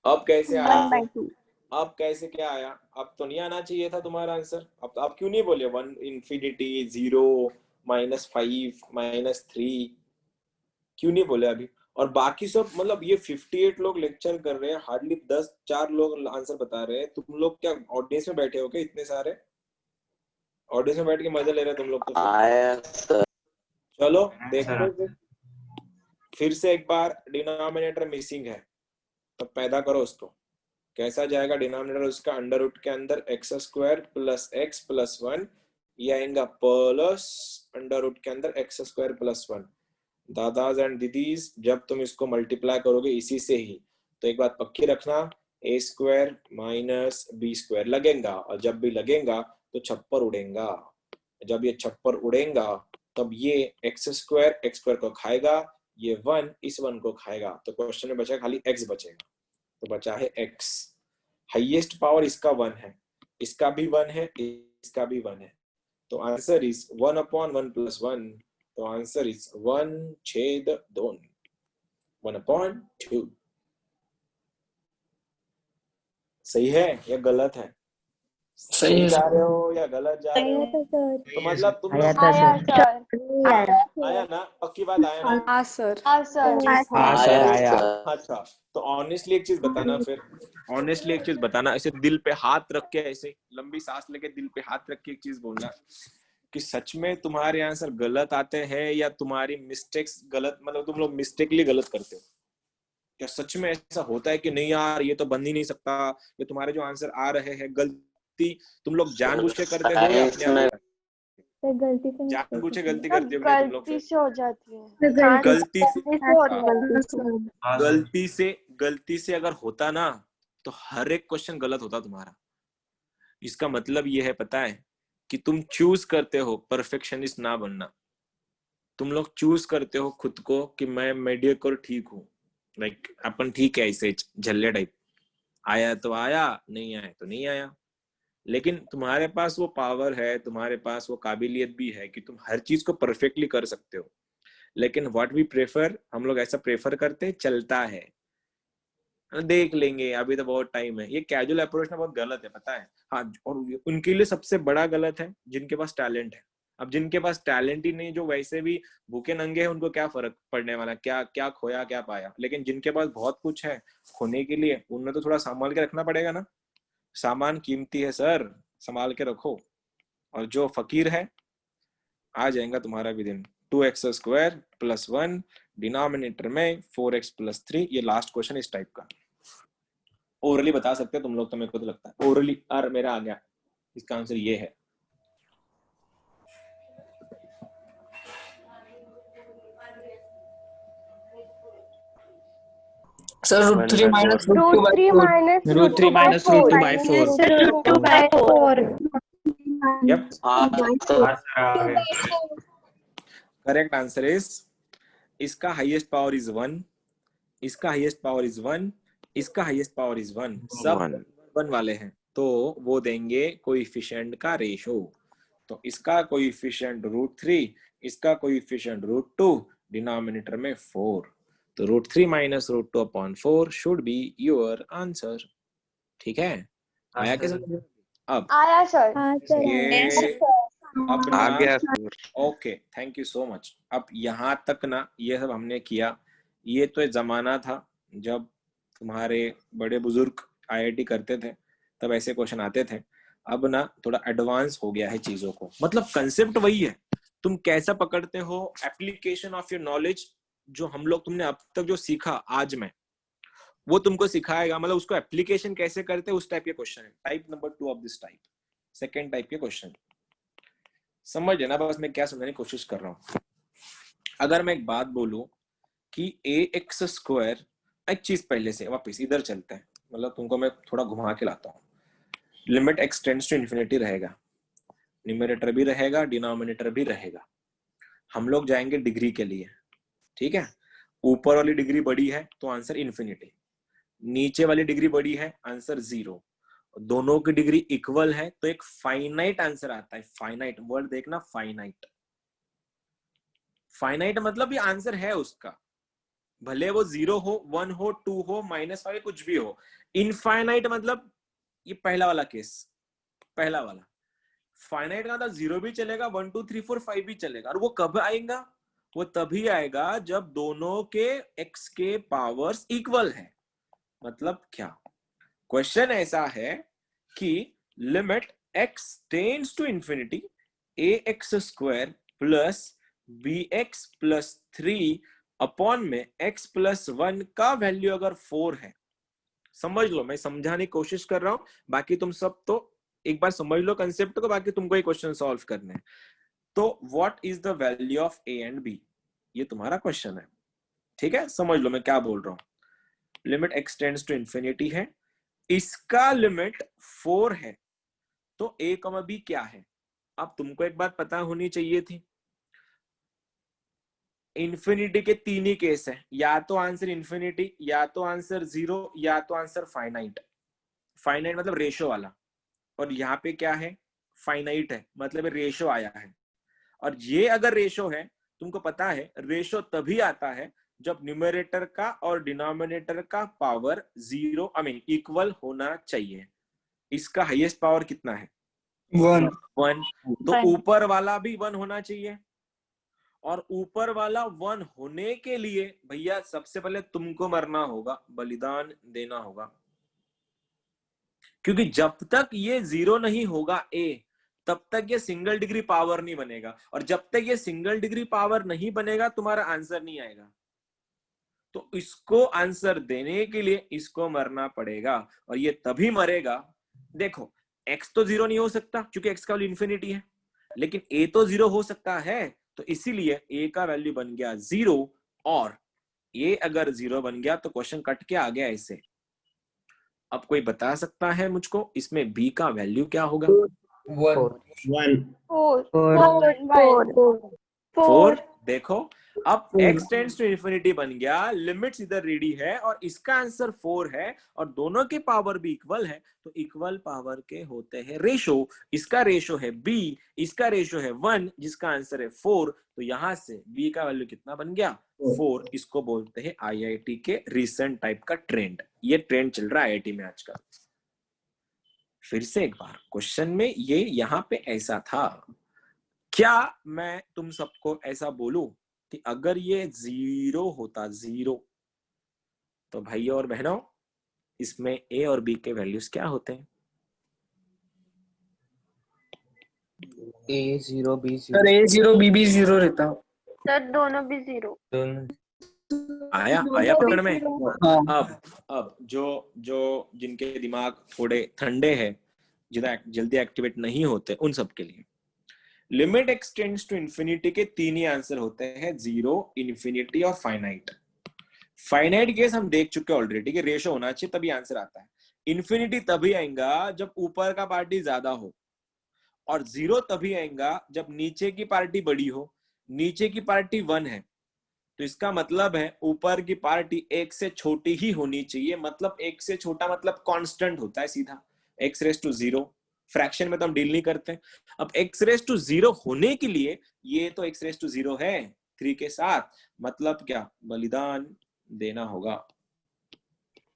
S1: अब कैसे आया?
S2: 1/2
S1: अब कैसे क्या आया? अब तो नहीं आना चाहिए था तुम्हारा आंसर। अब क्यों नहीं बोले 1 इंफिनिटी 0 -5 -3, क्यों नहीं बोले अभी? और बाकी सब, मतलब ये 58 लोग लेक्चर कर रहे हैं, हार्डली 4 लोग आंसर बता रहे हैं। तुम लोग क्या ऑडियंस में बैठे हो क्या? इतने सारे ऑडियंस में बैठ के मजा ले रहे हैं तुम लोग तो। चलो देखो फिर से एक बार, डिनोमिनेटर मिसिंग है तो पैदा करो उसको। कैसा जाएगा डिनोमिनेटर उसका? अंडर रूट के अंदर x square plus x plus 1, ये आएगा प्लस अंडर रूट के अंदर एक्स स्क्वायर प्लस 1। दादाज एंड दीदीज, जब तुम इसको मल्टीप्लाई करोगे इसी से ही, तो एक बात पक्की रखना, ए स्क्वायर माइनस बी स्क्वायर लगेगा, और जब भी लगेगा तो छप्पर उड़ेगा। जब ये छप्पर उड़ेगा तब ये एक्स स्क्वायर को खाएगा, ये 1 इस 1 को खाएगा, तो क्वेश्चन में बचा खाली x बचेगा, तो बचा है x। हाईएस्ट पावर इसका 1 है, इसका भी 1 है, इसका भी 1 है, तो आंसर इज 1/1 + 1, तो आंसर इज 1/2, 1/2। सही है या गलत है?
S7: सही है
S1: जा
S7: सर।
S1: रहे हो या गलत जा रहे हो? तो मतलब तुम लोग
S2: आया सर।
S1: आया ना? पक्की बात आया ना?
S2: हाँ सर। हाँ सर।
S4: हाँ सर आया।
S1: अच्छा, तो ऑनेस्टली एक चीज बताना, फिर ऑनेस्टली एक चीज बताना, ऐसे दिल पे हाथ रख के, ऐसे लंबी सांस लेके दिल पे हाथ रख के एक चीज बोलना कि सच में तुम्हारे आंसर गलत आते हैं या तुम्हारी मिस्टेक्स गलत, मतलब तुम लोग मिस्टेकली गलत करते हो? क्या सच में ऐसा होता है कि नहीं यार ये तो बन ही नहीं सकता, ये तुम्हारे जो आंसर आ रहे हैं गलती तुम लोग जानबूझ के करते हो या अपने आप?
S2: गलती से
S1: जानबूझ के गलती करते हो क्या तुम लोग?
S2: गलती से हो जाती है।
S1: गलती से अगर होता ना तो हर एक क्वेश्चन गलत होता तुम्हारा। इसका मतलब ये है, पता है, कि तुम चूज करते हो परफेक्शनिस्ट ना बनना। तुम लोग चूज करते हो खुद को कि मैं मीडियोकर ठीक हूँ, लाइक अपन ठीक है ऐसे झल्ले टाइप, आया तो आया, नहीं आया तो नहीं आया। लेकिन तुम्हारे पास वो पावर है, तुम्हारे पास वो काबिलियत भी है कि तुम हर चीज को परफेक्टली कर सकते हो। लेकिन व्हाट वी प्रेफर, हम लोग ऐसा प्रेफर करते चलता है, देख लेंगे, अभी तो बहुत टाइम है। ये कैजुअल अप्रोच ना बहुत गलत है, पता है। हाँ, और उनके लिए सबसे बड़ा गलत है जिनके पास टैलेंट है। अब जिनके पास टैलेंट ही नहीं, जो वैसे भी भूखे नंगे हैं, उनको क्या फर्क पड़ने वाला, क्या क्या खोया क्या पाया। लेकिन जिनके पास बहुत कुछ है खोने के लिए, उन्हें तो थोड़ा संभाल के रखना पड़ेगा ना। सामान कीमती है सर, संभाल के रखो। और जो फकीर है, आ जाएगा तुम्हारा भी दिन। 2x² + 1 डिनोमिनेटर में 4x + 3। ये लास्ट क्वेश्चन इस टाइप का ओरली बता सकते हो तुम लोग, तो मेरे को तो लगता है ओरली और मेरा आ गया। इसका आंसर ये है।
S7: Sir √3 minus √2 by 4.
S2: √3 minus
S5: √3 minus √2 by 4.
S1: Yup,
S6: हाँ,
S1: करेक्ट आंसर इज, इसका हाईएस्ट पावर इज 1, इसका हाईएस्ट पावर इज 1, इसका हाईएस्ट पावर इज 1, सब 1 वाले हैं, तो वो देंगे कोएफिशिएंट का रेशो। तो इसका कोएफिशिएंट √3, इसका कोएफिशिएंट √2, डिनोमिनेटर में 4। तो √3 minus √2/4 should be your answer. ठीक है, आया क्या समझ? अब
S2: आया सर।
S1: ये अब
S5: आ
S1: ना,
S5: गया sir.
S1: Okay, thank you so much. अब यहाँ तक ना ये सब हमने किया। ये तो एक जमाना था जब तुम्हारे बड़े बुजुर्ग आईआईटी करते थे, तब ऐसे क्वेश्चन आते थे। अब ना थोड़ा एडवांस हो गया है चीजों को, मतलब कंसेप्ट वही है, तुम कैसा पकड़ते हो, एप्लीकेशन ऑफ योर नॉलेज। जो हम लोग, तुमने अब तक जो सीखा आज में, वो तुमको सिखाएगा, मतलब उसको एप्लीकेशन कैसे करते हैं, उस टाइप के क्वेश्चन है। Type number 2 of this type, second type के क्वेश्चन। समझ ना, बस मैं क्या समझाने की कोशिश कर रहा हूँ। अगर मैं एक बात बोलूं कि ax², एक चीज पहले से वापस इधर चलते हैं, मतलब तुमको मैं थोड़ा घुमा के लाता हूँ। Limit x tends to infinity रहेगा, न्यूमरेटर भी रहेगा, डिनोमिनेटर भी रहेगा। हम लोग जाएंगे डिग्री के लिए, ठीक है। ऊपर वाली डिग्री बड़ी है तो आंसर इन्फिनिटी, नीचे वाली डिग्री बड़ी है आंसर 0। दोनों की डिग्री इक्वल है तो एक फाइनाइट आंसर आता है। फाइनाइट वर्ड देखना, फाइनाइट। फाइनाइट मतलब ये आंसर है उसका, भले वो 0 हो, 1 हो, 2 हो, -5 कुछ भी हो। इनफाइनाइट मतलब ये पहला वाला केस, पहला वाला। फाइनाइट का मतलब 0 भी चलेगा, 1 2 3 4 5 भी चलेगा। और वो कब आएगा? वो तभी आएगा जब दोनों के x के पावर्स इक्वल है। मतलब क्या? क्वेश्चन ऐसा है कि limit x tends to infinity ax² + bx + 3 upon में x + 1 का वैल्यू अगर 4 है, समझ लो, मैं समझाने की कोशिश कर रहा हूं, बाकी तुम सब तो एक बार समझ लो कंसेप्ट को, बाकी तुमको ये क्वेश्चन सॉल्व करने हैं। तो what is the value of a and b, ये तुम्हारा क्वेश्चन है, ठीक है। समझ लो मैं क्या बोल रहा हूं। Limit x tends to infinity है, इसका लिमिट 4 है, तो a, b क्या है? अब तुमको एक बात पता होनी चाहिए थी, इन्फिनिटी के 3 ही केस है, या तो आंसर इन्फिनिटी, या तो आंसर 0, या तो आंसर फाइनाइट। फाइनाइट मतलब रेशो वाला, और यहाँ पे क्या है? फाइनाइट है, मतलब रेशो आया है। और ये अगर रेशो है, तुमको पता है रेशो तभी आता है जब न्यूमरेटर का और डिनोमिनेटर का पावर 0 इक्वल होना चाहिए। इसका हाईएस्ट पावर कितना है? 1। तो ऊपर वाला भी 1 होना चाहिए, और ऊपर वाला 1 होने के लिए भैया सबसे पहले तुमको मरना होगा, बलिदान देना होगा। क्योंकि जब तक ये 0 नहीं होगा a, तब तक ये सिंगल डिग्री पावर नहीं बनेगा, और जब तक ये सिंगल डिग्री पावर नहीं बनेगा तुम्हारा आंसर नहीं आएगा। तो इसको आंसर देने के लिए इसको मरना पड़ेगा, और ये तभी मरेगा। देखो x तो 0 नहीं हो सकता क्योंकि x का वैल्यू इन्फिनिटी है, लेकिन a तो 0 हो सकता है, तो इसीलिए a का वैल्यू बन गया 0, और a अगर 0 बन गया तो क्वेश्चन कट के आ गया ऐसे। अब कोई बता सकता है मुझको इसमें b का वैल्यू क्या होगा?
S6: 1
S2: 4 4 4 4
S1: देखो अब x टेंड्स टू इन्फिनिटी बन गया, लिमिट्स इधर रेडी है और इसका आंसर 4 है और दोनों के पावर भी इक्वल है, तो इक्वल पावर के होते हैं रेशो। इसका रेशो है b, इसका रेशो है 1, जिसका आंसर है 4, तो यहां से b का वैल्यू कितना बन गया 4। इसको बोलते हैं IIT के रिसेंट टाइप का ट्रेंड। ये ट्रेंड चल रहा है IIT में आजकल। फिर से एक बार क्वेश्चन में ये यहां पे ऐसा था, क्या मैं तुम सबको ऐसा बोलूं कि अगर ये 0 होता 0, तो भाइयों और बहनों इसमें a और b के वैल्यूज क्या होते हैं?
S4: A0 B0
S7: sir A0 BB0 रहता।
S2: सर दोनों भी 0।
S1: आया पकड़ में?
S7: हाँ
S1: अब जो जिनके दिमाग थोड़े ठंडे हैं, जितना जल्दी एक्टिवेट नहीं होते, उन सब के लिए limit x tends to infinity के 3 ही आंसर होते हैं, 0, इन्फिनिटी और फाइनाइट। फाइनाइट केस हम देख चुके ऑलरेडी कि रेशो होना चाहिए तभी आंसर आता है। इन्फिनिटी तभी आएगा जब ऊपर का पार्टी ज्यादा हो, और 0 तभी आएगा जब नीचे की पार्टी बड़ी हो। नीचे की पार्टी 1 है, तो इसका मतलब है ऊपर की पार्टी 1 से छोटी ही होनी चाहिए। मतलब 1 से छोटा मतलब कांस्टेंट होता है सीधा, x रेज़ टू 0। फ्रैक्शन में तो हम डील नहीं करते। अब x रेज़ टू 0 होने के लिए ये तो x रेज़ टू 0 है 3 के साथ, मतलब क्या बलिदान देना होगा।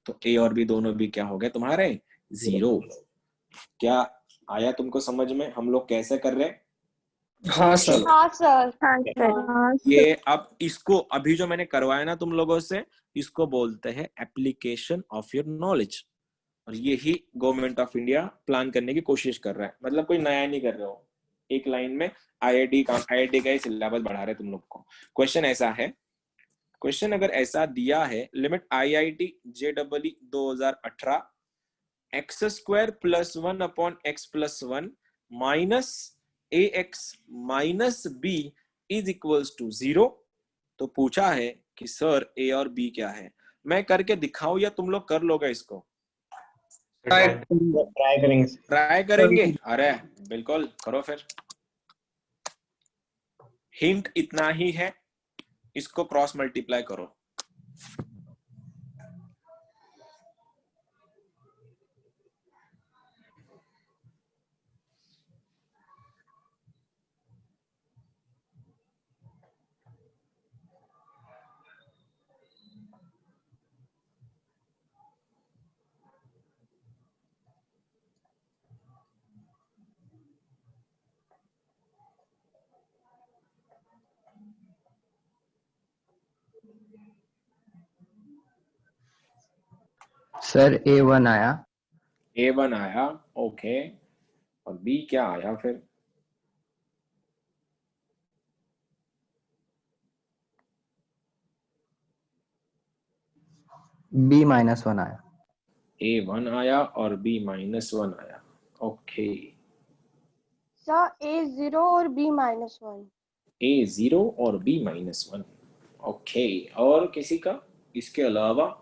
S1: तो a और b दोनों भी क्या हो गए तुम्हारे 0। क्या आया तुमको समझ में हम लोग कैसे कर रहे हैं?
S7: हाँ सर।
S2: हाँ सर।
S5: हाँ
S1: ये अब इसको अभी जो मैंने करवाया ना तुम लोगों से, इसको बोलते हैं एप्लीकेशन ऑफ योर नॉलेज। और यही गवर्नमेंट ऑफ इंडिया प्लान करने की कोशिश कर रहा है। मतलब कोई नया नहीं कर रहे हो, एक लाइन में IIT का ही सिलेबस बढ़ा रहे तुम लोग को। क्वेश्चन ऐसा है, क्वेश्चन अगर ऐसा दिया है, limit IIT JEE 2018 x² + 1 upon x + 1 minus ax minus b is equals to 0। तो पूछा है कि सर a और b क्या है। मैं करके दिखाऊं या तुम लोग कर लोगे इसको? ट्राई करेंगे? अरे बिल्कुल करो फिर। हिंट इतना ही है, इसको क्रॉस मल्टीप्लाई करो।
S4: सर A1 आया।
S1: A1 आया, ओके। और B क्या आया फिर?
S4: B-1 आया।
S1: A1 आया और B-1 आया, ओके।
S2: सर A0 और B-1।
S1: A0 और B-1, ओके। और किसी का इसके अलावा?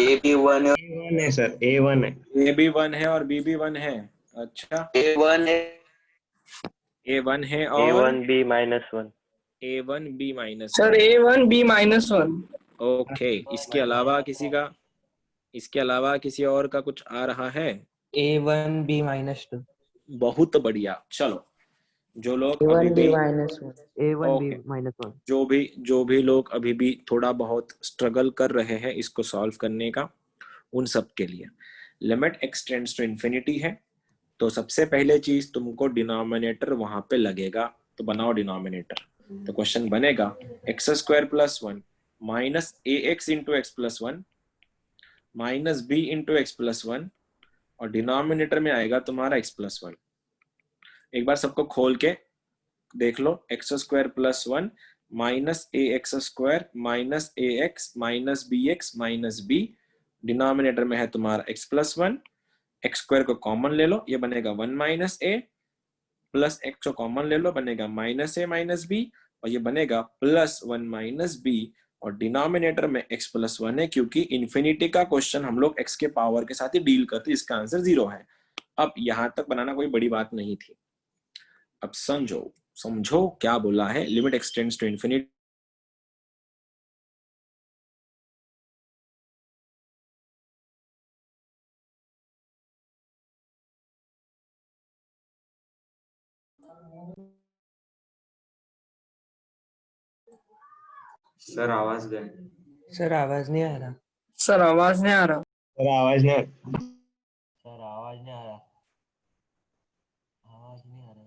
S6: A1 है सर, A1 है।
S1: A भी 1 है और B भी 1 है। अच्छा,
S6: A1 है,
S1: A1 है और
S6: A1 B-1।
S1: A1 B-1।
S7: Sir A1 B-1।
S1: Okay, इसके अलावा किसी का, इसके अलावा किसी और का कुछ आ रहा है?
S4: A1 B-2।
S1: बहुत बढ़िया। चलो, जो लोग
S4: A1
S1: अभी भी
S4: B-1 A1
S1: ओके,
S4: B-1
S1: जो भी लोग अभी भी थोड़ा बहुत स्ट्रगल कर रहे हैं इसको सॉल्व करने का, उन सब के लिए limit x tends to infinity है। तो सबसे पहले चीज तुमको डिनोमिनेटर वहां पे लगेगा, तो बनाओ डिनोमिनेटर। तो क्वेश्चन बनेगा x² + 1 minus ax into x + 1 minus b into x + 1, और डिनोमिनेटर में आएगा तुम्हारा x + 1। एक बार सबको खोल के देख लो, x² + 1 minus ax² minus ax minus bx minus b, denominator में है तुम्हारा x + 1। x² को कॉमन ले लो, ये बनेगा 1 - a, प्लस x को कॉमन ले लो, बनेगा -a - b, और ये बनेगा +1 माइनस बी, और डिनोमिनेटर में x + 1 है क्योंकि इन्फिनिटी का क्वेश्चन हम लोग x के पावर के साथ ही डील करते, इसका आंसर 0 है। अब यहां तक बनाना कोई बड़ी बात नहीं थी। अब समझो क्या बोला है, limit extends to infinity.
S6: Sir आवाज गए।
S4: सर आवाज नहीं आ रहा।
S7: सर आवाज नहीं आ रहा।
S6: सर आवाज नहीं।
S4: सर आवाज नहीं आ रहा। आवाज नहीं आ रहा।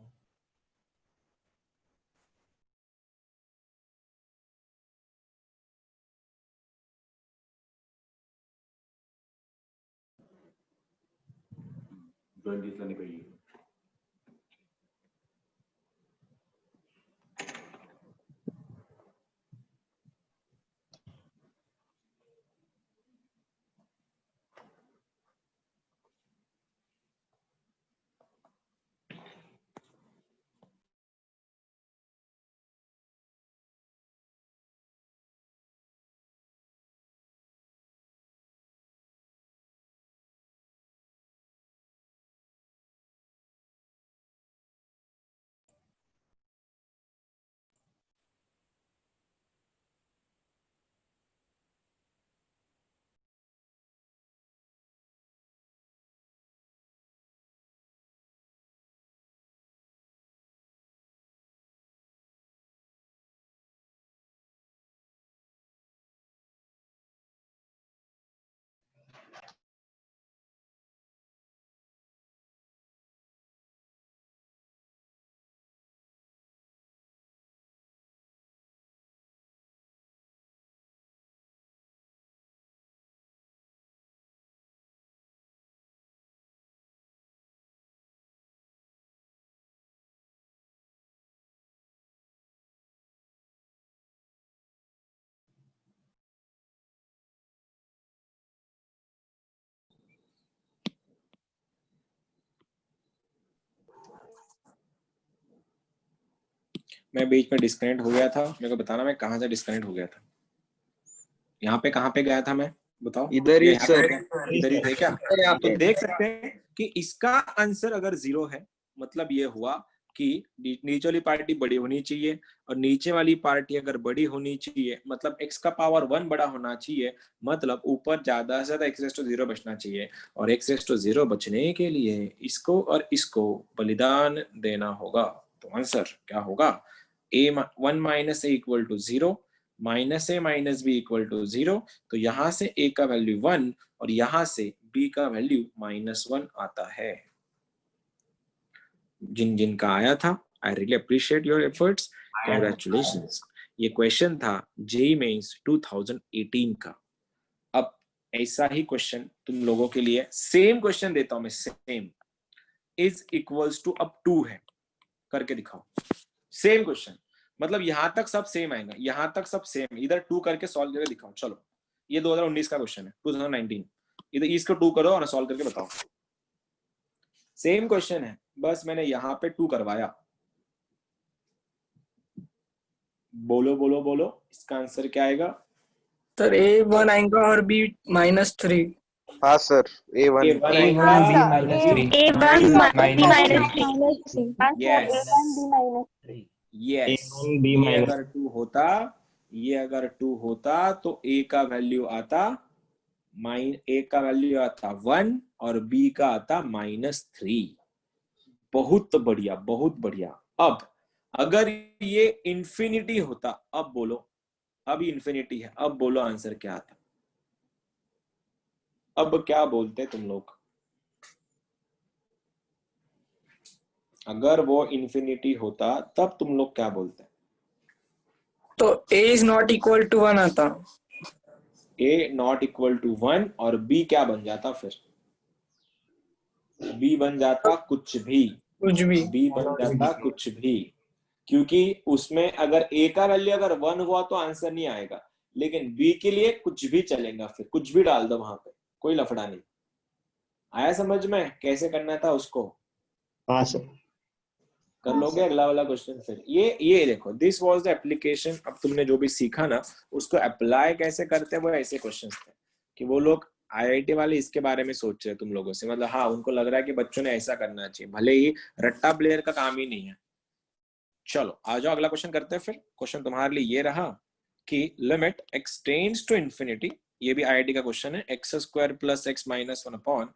S1: मैं बीच में डिस्कनेक्ट हो गया था, मेरे को बताना मैं कहाँ से डिस्कनेक्ट हो गया था। यहाँ पे कहाँ पे गया था मैं, बताओ।
S3: इधर ही
S1: यहाँ पे
S3: सर।
S1: क्या? इधर ही थे क्या? तो देख सकते हैं कि इसका आंसर अगर 0 है, मतलब ये हुआ कि नीचे वाली पार्टी बड़ी होनी चाहिए और नीचे वाली पार्टी अगर बड़ी होनी चाहिए मतलब x का पावर 1 बड़ा होना चाहिए, मतलब ऊपर ज्यादा से ज्यादा x⁻0 बचना चाहिए, और x⁻0 बचने के लिए इसको और इसको बलिदान देना होगा। तो आंसर क्या होगा? a1 - a = 0, -a - b = 0। तो यहां से a का वैल्यू 1 और यहां से b का वैल्यू -1 आता है। जिन जिन का आया था, I really appreciate your efforts, congratulations. ये क्वेश्चन था जेईई मेंस 2018 का। अब ऐसा ही क्वेश्चन तुम लोगों के लिए सेम क्वेश्चन देता हूं मैं, सेम इज इक्वल्स टू अब 2 है, करके दिखाओ। सेम क्वेश्चन, मतलब यहां तक सब सेम आएगा, यहां तक सब सेम, इधर 2 करके सॉल्व करके दिखाओ। चलो, ये 2019 का क्वेश्चन है, 2019। इधर इसको 2 करो और सॉल्व करके बताओ। सेम क्वेश्चन है, बस मैंने यहां पे 2 करवाया। बोलो बोलो बोलो, इसका आंसर क्या आएगा?
S7: सर A1 आएगा और B -3।
S3: हाँ sir, A1
S1: A1
S4: A1 B
S1: आएगा,
S4: -3
S5: A1
S4: -3
S5: -3
S1: yes yes.
S6: A1 B
S1: ये
S6: माइनस
S1: अगर 2 होता, ये अगर 2 होता तो a का वैल्यू आता a का वैल्यू आता 1 और b का आता -3। बहुत बढ़िया, बहुत बढ़िया। अब अगर ये इंफिनिटी होता, अब बोलो, अब इंफिनिटी है, अब बोलो आंसर क्या आता? अब क्या बोलते तुम लोग? अगर वो इंफिनिटी होता तब तुम लोग क्या बोलते?
S7: तो A is not equal to 1 आता।
S1: a नॉट इक्वल टू 1 और b क्या बन जाता? फिर b बन जाता कुछ भी,
S7: कुछ भी।
S1: b बन जाता कुछ भी, क्योंकि उसमें अगर a का वैल्यू अगर 1 हुआ तो आंसर नहीं आएगा, लेकिन b के लिए कुछ भी चलेगा, फिर कुछ भी डाल दो वहां पे, कोई लफड़ा नहीं। आया समझ में कैसे करना था उसको?
S6: हाँ सर।
S1: कर लोगे अगला वाला क्वेश्चन फिर। ये देखो, दिस वाज द एप्लीकेशन। अब तुमने जो भी सीखा ना उसको अप्लाई कैसे करते हैं, वो ऐसे क्वेश्चंस थे कि वो लोग आईआईटी वाले इसके बारे में सोच रहे हैं तुम लोगों से, मतलब हाँ उनको लग रहा है कि बच्चों ने ऐसा करना चाहिए, भले ही रट्टा प्लेयर का काम ही नहीं है। चलो आ जाओ अगला क्वेश्चन करते हैं फिर। क्वेश्चन तुम्हारे लिए ये रहा कि limit x tends to infinity, ये भी आईआईटी का क्वेश्चन है, x square plus x minus 1 upon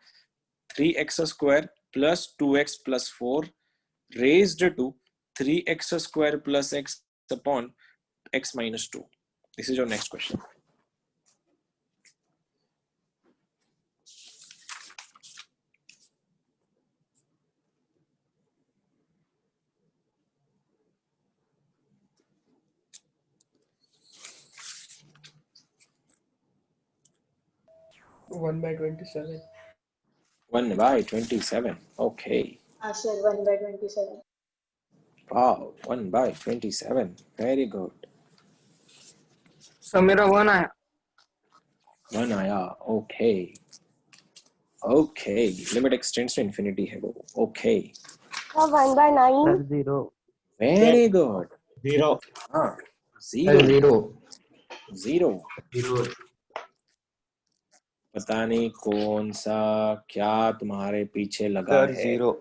S1: 3x square plus 2x plus 4 raised to 3x square plus x upon x minus 2. This is your next question.
S7: One by 27.
S1: 1 by 27. Okay.
S5: sir, 1 by 27.
S1: Wow. 1 by 27. Very good.
S7: So मेरा 1 आया.
S1: 1 आया. Okay. Okay. Limit extends to infinity है वो. Okay.
S2: 1/9.
S4: 0.
S1: Very good.
S6: 0.
S1: हाँ. 0. 0. पता नहीं कौन सा क्या तुम्हारे पीछे लगा
S3: सर
S1: है
S3: 0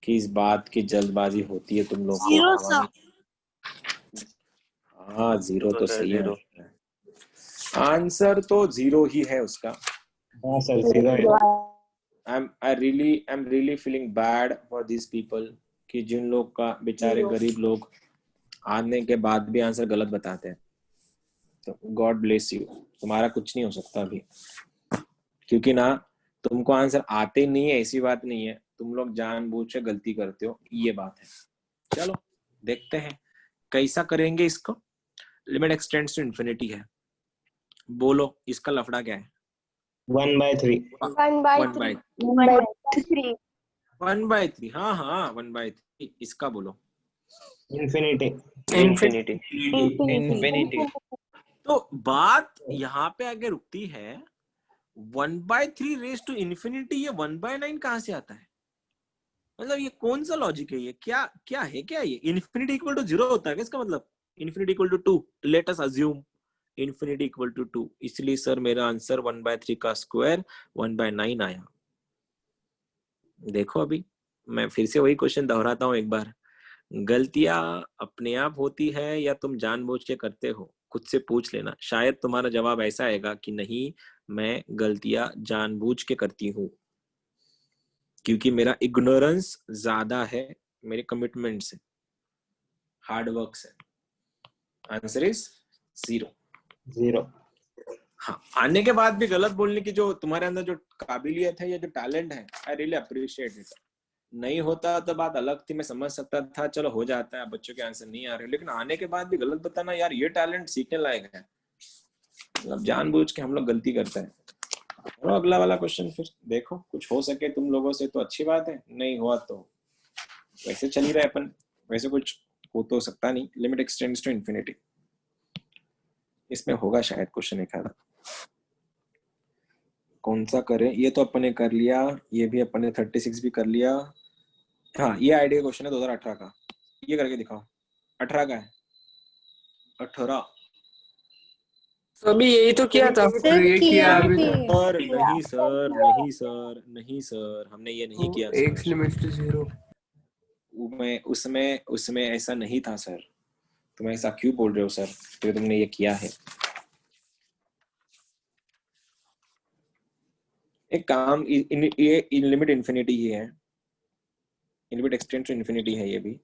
S1: कि इस बात की जल्दबाजी होती है तुम लोग को।
S2: 0 सर।
S1: हाँ 0 तो
S3: सर,
S1: सही है।
S3: 0
S1: आंसर तो 0 ही है उसका।
S6: हाँ सर 0 है.
S1: I'm really feeling bad for these people कि जिन लोग का बेचारे गरीब लोग आने के बाद भी आंसर गलत बताते हैं। तो गॉड ब्लेस यू, तुम्हारा कुछ नहीं हो सकता अभी, क्योंकि ना तुमको आंसर आते नहीं है ऐसी बात नहीं है, तुम लोग जानबूझ के गलती करते हो, ये बात है। चलो देखते हैं कैसा करेंगे इसको। लिमिट एक्सटेंड्स टू इन्फिनिटी है, बोलो इसका लफड़ा क्या है।
S6: 1/3.
S2: 1/3.
S5: 1/3.
S1: 1/3, हाँ हाँ 1/3, इसका बोलो।
S6: Infinity.
S3: Infinity
S5: Infinity.
S1: तो बात यहाँ पे आगे रुकती है, 1/3 रेज टू इन्फिनिटी, ये 1/9 कहाँ से आता है? मतलब ये कौन सा लॉजिक है, ये क्या क्या है, क्या ये इन्फिनिटी इक्वल टू 0 होता है क्या इसका मतलब? Infinity equal to 2, let us assume infinity equal to 2, इसलिए सर मेरा आंसर 1/3 का स्क्वायर 1/9 आया। देखो अभी मैं फिर से वही क्वेश्चन दोहराता हूँ एक बार, गलतियां अपने आप होती है या तुम जानबूझ के करते हो? खुद से पूछ लेना, शायद तुम्हारा जवाब ऐसा आएगा कि नहीं मैं गलतियां जानबूझ के करती हूँ, क्योंकि मेरा इग्नोरेंस ज्यादा है मेरे कमिटमेंट से, हार्ड वर्क से। Answer is 0।
S6: 0.
S1: हाँ, आने के बाद भी गलत बोलने की जो तुम्हारे अंदर जो काबिलियत है या जो टैलेंट है, आई रियली अप्रिशिएट इट। नहीं होता तो बात अलग थी, मैं समझ सकता था, चलो हो जाता है, बच्चों के आंसर नहीं आ रहे, लेकिन आने के बाद भी गलत बताना, यार ये टैलेंट सीखने लायक है। मतलब जानबूझ के हम लोग गलती करते हैं। और अगला वाला क्वेश्चन फिर देखो, कुछ हो सके तुम लोगों से तो अच्छी बात है, नहीं हुआ तो वैसे चल ही रहे अपन, वैसे कुछ हो तो सकता नहीं। लिमिट एक्सटेंड्स टू इन्फिनिटी, इसमें होगा शायद क्वेश्चन एक आधा। कौन सा करें? ये तो अपन ने कर लिया, ये भी अपन ने 36 भी कर लिया। हाँ ये आइडिया क्वेश्चन है 2018 का, ये करके दिखाओ। 18 का है, 18।
S7: तो अभी यही तो किया था,
S5: सर
S7: ये किया अभी तो.
S1: और नहीं सर, नहीं सर, नहीं सर, हमने ये नहीं किया
S7: X
S1: सर।
S7: limits to 0.
S1: उसमें उसमें ऐसा नहीं था सर, तुम ऐसा क्यों बोल रहे हो सर, तो तुमने ये किया है। एक काम, ये लिमिट इन्फिनिटी ही है, लिमिट एक्सटेंड टू इन्फिनिटी है ये भी।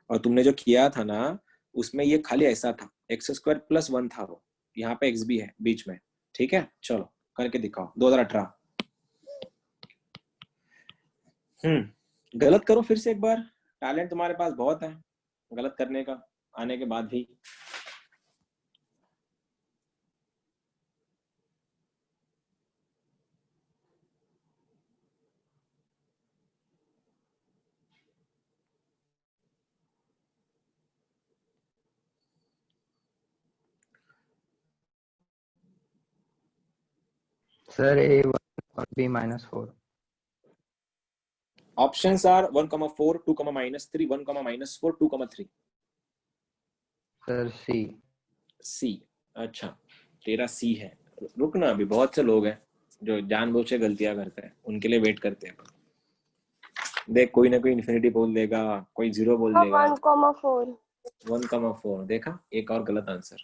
S1: और तुमने जो किया था ना उसमें ये खाली ऐसा था, एक्स स्क्वायर प्लस 1 था वो, यहाँ पे एक्स भी है बीच में। ठीक है चलो करके दिखाओ 2018। गलत करो फिर से एक बार, टैलेंट तुम्हारे पास बहुत है गलत करने का आने के बाद भी।
S4: Sir, A1 और B -4.
S1: Options are 1,4, 2,-3, 1,-4, 2,3.
S4: Sir C.
S1: C. अच्छा, तेरा सी है. रुकना, अभी बहुत से लोग हैं जो जानबूझ के गलतियां करते हैं, उनके लिए वेट करते हैं. देख, कोई ना कोई इन्फिनिटी बोल देगा, कोई 0 बोल देगा.
S2: 1,4.
S1: 1,4. देखा, एक और गलत आंसर.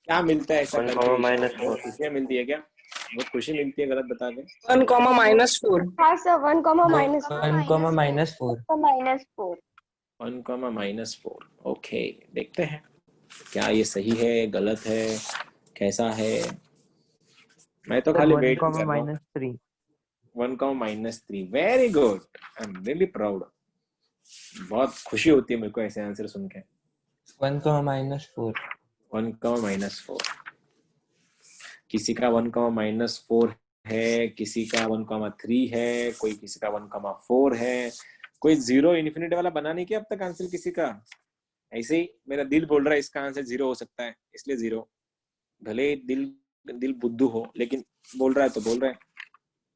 S1: क्या मिलता है ऐसा
S4: 1,
S1: करके?
S4: -4.
S1: बहुत खुशियां मिलती है क्या? बहुत खुशी मिलती है गलत बता के?
S7: 1, -4.
S2: हाँ सर, 1, -4.
S5: 1,-4.
S1: 1,-4. ओके, देखते हैं क्या ये सही है, गलत है, कैसा है. मैं तो खाली वेट कर रहा हूँ.
S4: 1,
S1: -3. Very good. I am really proud. बहुत खुशी होती है मेरे को ऐसे आंसर सुन के.
S4: 1, -4.
S1: किसी का 1,-4 है, किसी का 1,3 है, कोई किसी का 1,4 है. कोई 0 इन्फिनिटी वाला बना नहीं क्या अब तक आंसर किसी का? ऐसे ही मेरा दिल बोल रहा है इसका आंसर 0 हो सकता है, इसलिए 0. भले ही दिल बुद्धू हो, लेकिन बोल रहा है तो बोल रहा है.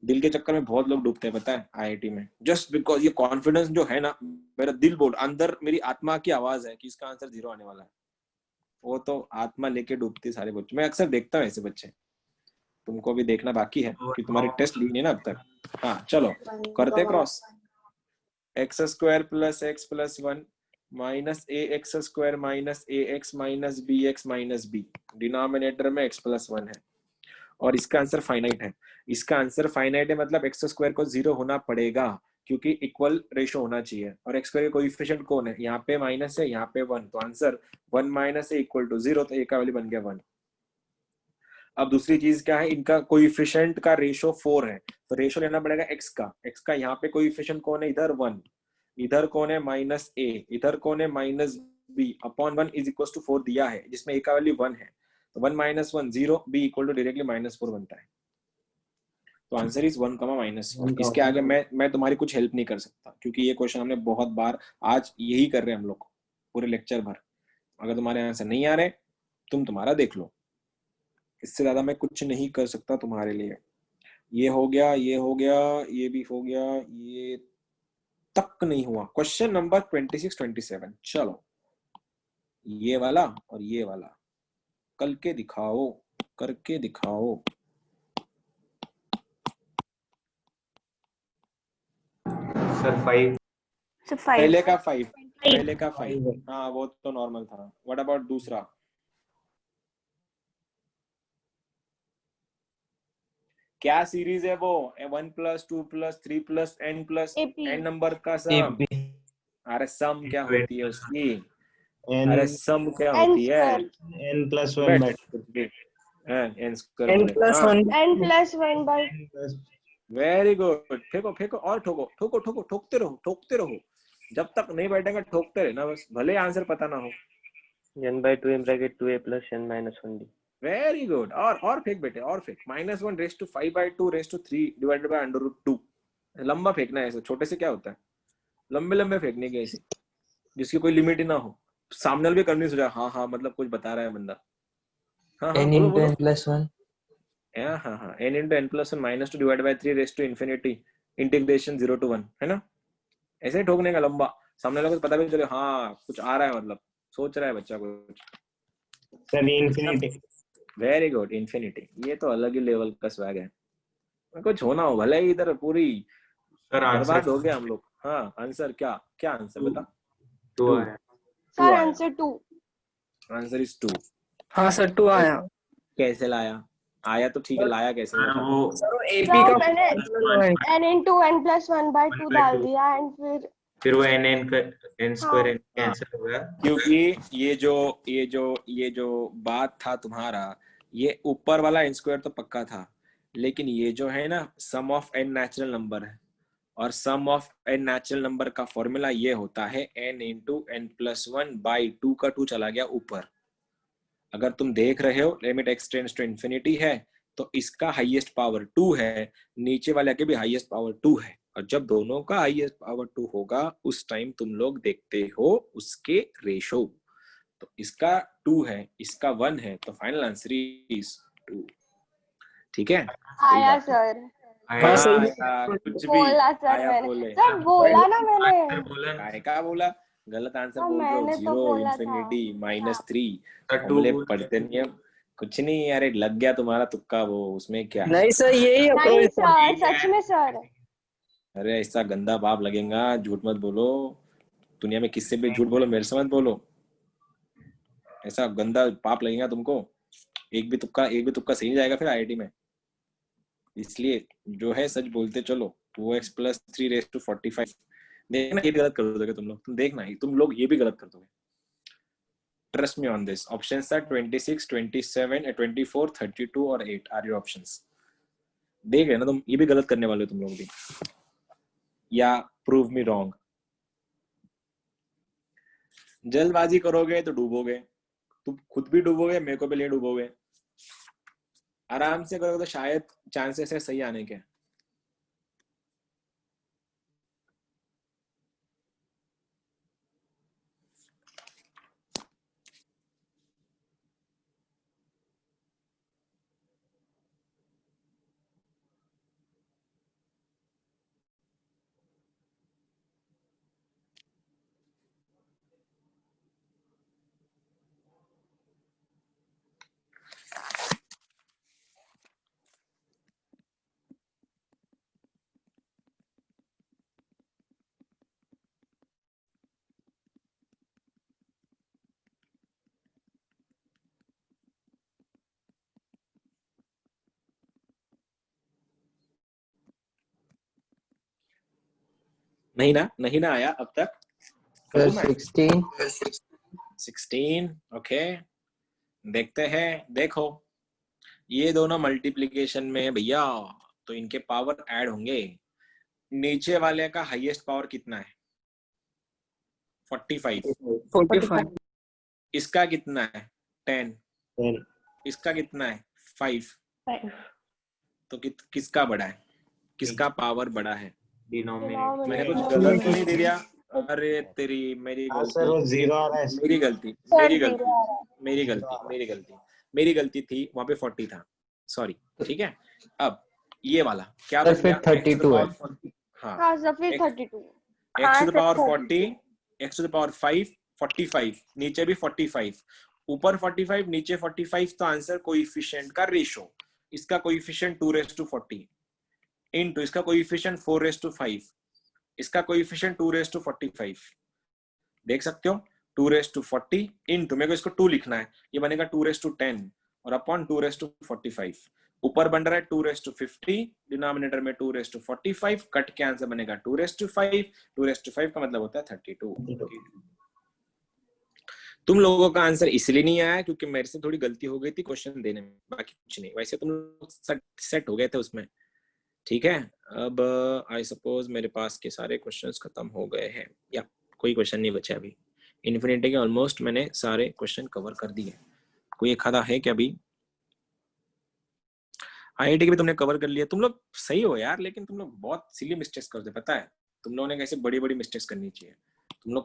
S1: दिल के चक्कर में बहुत लोग डूबते हैं, पता है, आईआईटी में. जस्ट बिकॉज ये कॉन्फिडेंस जो है ना, मेरा दिल बोल, अंदर मेरी आत्मा की आवाज है कि इसका आंसर 0 आने वाला है. वो तो आत्मा लेके डूबती सारे बच्चे. मैं अक्सर देखता हूँ ऐसे बच्चे. तुमको भी देखना बाकी है कि तुम्हारी टेस्ट ली नहीं ना अब तक. हाँ चलो, करते cross. x² + x + 1 - ax² - ax - bx - b. Denominator में x + 1 है और इसका आंसर फाइनाइट है. इसका आंसर फाइनाइट है मतलब x² को 0 होना पड़ेगा, क्योंकि इक्वल रेशो होना चाहिए. और x² के कोएफिशिएंट कौन है? यहाँ पे माइनस है, यहाँ पे 1. तो आंसर 1 - a = 0. तो a का वैल्यू बन गया 1. अब दूसरी चीज क्या है, इनका कोएफिशिएंट का रेशो 4 है, तो रेशो लेना पड़ेगा x का. x का यहाँ पे कोएफिशिएंट कौन है? इधर 1. इधर कौन है? -a. इधर कौन है? -b अपॉन 1 = 4 दिया है, जिसमें a का वैल्यू 1 है. तो 1 - 1 0, b = डायरेक्टली -4 बनता है. तो आंसर इज 1,-4. इसके आगे मैं तुम्हारी कुछ हेल्प नहीं कर सकता, क्योंकि ये क्वेश्चन हमने बहुत बार आज यही कर रहे हैं हम लोग पूरे लेक्चर भर. अगर तुम्हारे आंसर नहीं आ रहे, तुम तुम्हारा देख लो. इससे ज्यादा मैं कुछ नहीं कर सकता तुम्हारे लिए. ये हो गया, ये हो गया, ये भी हो गया, ये तक नहीं हुआ. Question number 26, 27. चलो, ये वाला और ये वाला करके दिखाओ, करके दिखाओ.
S6: सर 5.
S5: So 5.
S1: पहले का 5. पहले का 5. हाँ, वो तो नॉर्मल था. व्हाट अबाउट दूसरा? क्या सीरीज है वो? 1 + 2 + 3 + n +
S2: AP.
S1: n नंबर का सम. अरे सम क्या होती है उसकी? अरे सम क्या
S2: n
S1: होती है?
S2: square.
S6: n + 1
S1: बैठ. n स्क्वायर
S7: N
S1: बोले.
S7: plus
S1: हाँ,
S7: 1.
S2: n + 1/.
S1: Very good. फेंको फेंको और ठोको ठोको ठोको, ठोकते रहो, ठोकते रहो. जब तक नहीं बैठेगा ठोकते रहना बस, भले आंसर पता ना हो.
S4: n/2 (2a + n - 1d).
S1: Very good. और फेंक बेटे, और फेंक. -1 ⁵/2 / √2. लंबा फेंकना है ऐसे. छोटे से क्या होता है? लंबे लंबे फेंकने के ऐसे, जिसकी कोई लिमिट ही ना हो. सामने भी करनी सोचा. हाँ हाँ, मतलब कुछ बता रहा है बंदा. हाँ हाँ,
S4: n
S1: बोलो
S4: ×
S1: बोलो.
S4: n + 1.
S1: हाँ हाँ हाँ, n × n + 1 -2 / 3 इंटीग्रेशन 0 to 1, है ना? ऐसे ही ठोकने का लंबा. सामने वाले को पता भी चले हाँ कुछ आ रहा है, मतलब सोच रहा है बच्चा कुछ.
S6: Sir infinity.
S1: Very good. Infinity. ये तो अलग ही लेवल का स्वैग है. कुछ होना हो, भले ही इधर पूरी
S6: सर
S1: बर्बाद हो गया हम लोग. हाँ, आंसर क्या? क्या आंसर बता?
S6: 2
S1: 2.
S6: आया.
S2: Sir,
S1: आया.
S2: answer 2.
S1: Answer is 2.
S7: हाँ सर 2 आया.
S1: कैसे लाया? आया तो ठीक है, लाया कैसे?
S6: सर
S1: बता.
S6: वो
S7: सर वो AP
S2: Sir,
S7: का
S2: मैंने
S7: formula है.
S2: n × n + 1/2 डाल
S6: 1/2.
S2: दिया एंड फिर
S6: वो n स्क्वायर n
S1: हाँ.
S6: कैंसिल हो गया.
S1: क्योंकि ये जो बात था तुम्हारा, ये ऊपर वाला n स्क्वायर तो पक्का था, लेकिन ये जो है ना, सम ऑफ n नेचुरल नंबर है, और सम ऑफ n नेचुरल नंबर का फॉर्मूला ये होता है n × n + 1/2 का 2 चला गया ऊपर. अगर तुम देख रहे हो limit x tends to infinity है, तो इसका हाईएस्ट पावर 2 है, नीचे वाले के भी हाईएस्ट पावर 2 है. और जब दोनों का हाईएस्ट पावर 2 होगा, उस टाइम तुम लोग देखते हो उसके रेशो. तो इसका 2 है, इसका 1 है, तो फाइनल आंसर इज 2. ठीक है?
S2: आया सर.
S7: हाँ, सही
S1: आया, कुछ भी
S2: बोला सर
S1: आया
S2: मैंने,
S1: बोले।
S2: सर बोला ना मैंने।
S1: काय का बोला? गलत आंसर
S2: हाँ,
S1: बोल रहे हो।
S2: मैंने तो
S1: 0,
S2: बोला था।
S1: इन्फिनिटी,
S2: हाँ।
S1: -3। फॉर्मूले पढ़ते नहीं अब कुछ नहीं। अरे लग गया तुम्हारा तुक्का, वो उसमें क्या है।
S7: नहीं सर, यही
S2: नहीं
S7: अप्रोच था।
S2: सर, सच में सर।
S1: अरे ऐसा गंदा पाप लगेगा, झूठ मत बोलो। दुनिया में किससे भी झूठ बोलो, मेरे से मत बोलो। ऐसा गंदा पाप लगेगा तुमको। एक भी तुक्का सही नहीं जाएगा फिर आईआईटी में। इसलिए जो है सच बोलते चलो। 2x + 3⁴⁵। देखना ये भी गलत कर दोगे तुम लोग। तुम देखना तुम लोग ये भी गलत कर दोगे। Trust me on this. Options are 26, 27, 24, 32 और 8 आर योर ऑप्शंस। देख रहे ना तुम, ये भी गलत करने वाले हो तुम लोग भी। या प्रूव मी रॉन्ग। जल्दबाजी करोगे तो डूबोगे। तुम खुद भी डूबोगे, मेरे को भी ले डूबोगे। आराम से करोगे तो शायद चांसेस है सही आने के। नहीं ना आया अब तक।
S3: सर 16।
S1: 16 ओके। देखते हैं। देखो ये दोनों मल्टीप्लिकेशन में है भैया, तो इनके पावर ऐड होंगे। नीचे वाले का हाईएस्ट पावर कितना है? 45।
S7: 45।
S1: इसका कितना है? 10।
S6: 10।
S1: इसका कितना है? 5।
S5: 5.
S1: तो किसका बड़ा है? किसका पावर बड़ा है?
S6: डिनोमिनेटर।
S1: मैंने कुछ गलत तो नहीं दे दिया? अरे तेरी मेरी
S6: हाँ सर, वो 0 आ रहा है।
S1: मेरी गलती
S2: सर
S1: मेरी
S2: 0
S1: गलती
S2: आ रहा है।
S1: मेरी गलती मेरी गलती मेरी गलती थी। वहां पे 40 था, सॉरी। ठीक है। अब ये वाला क्या
S3: सर
S1: बन
S3: फिर
S1: गया?
S3: 32 है।
S1: हाँ,
S2: हाँ सर, फिर
S1: X
S2: 32।
S1: x
S2: हाँ
S1: to the
S2: sir,
S1: power
S2: 32।
S1: 40, x to the power 5, 45। नीचे भी 45, ऊपर 45, नीचे 45। तो आंसर कोएफिशिएंट का रेशो। इसका कोएफिशिएंट 2⁴ इनटू इसका कोएफिशिएंट 4⁵5, इसका कोएफिशिएंट 2⁴45। देख सकते हो 2⁴ इनटू, मेरे को इसको 2 लिखना है, ये बनेगा 2⁻10 और अपॉन 2⁴45। ऊपर बन रहा है 2⁻50, डिनोमिनेटर में 2⁻45, कट के आंसर बनेगा 2⁵5। 2⁵5 का मतलब होता है 32। तुम लोगों का आंसर इसलिए नहीं आया क्योंकि मेरे से थोड़ी गलती हो गई थी क्वेश्चन देने में, बाकी कुछ नहीं। वैसे तुम लोग सेट हो गए थे उसमें। ठीक है। अब आई सपोज मेरे पास के सारे क्वेश्चंस खत्म हो गए हैं, या कोई क्वेश्चन नहीं बचा अभी। इन्फिनिटी के ऑलमोस्ट मैंने सारे क्वेश्चन कवर कर दिए। कोई एक आधा है क्या अभी? आईआईटी के भी तुमने कवर कर लिया। तुम लोग सही हो यार, लेकिन तुम लोग बहुत सिली मिस्टेक्स करते, पता है? तुम लोगों ने कैसे बड़ी बड़ी मिस्टेक्स करनी चाहिए। तुम लोग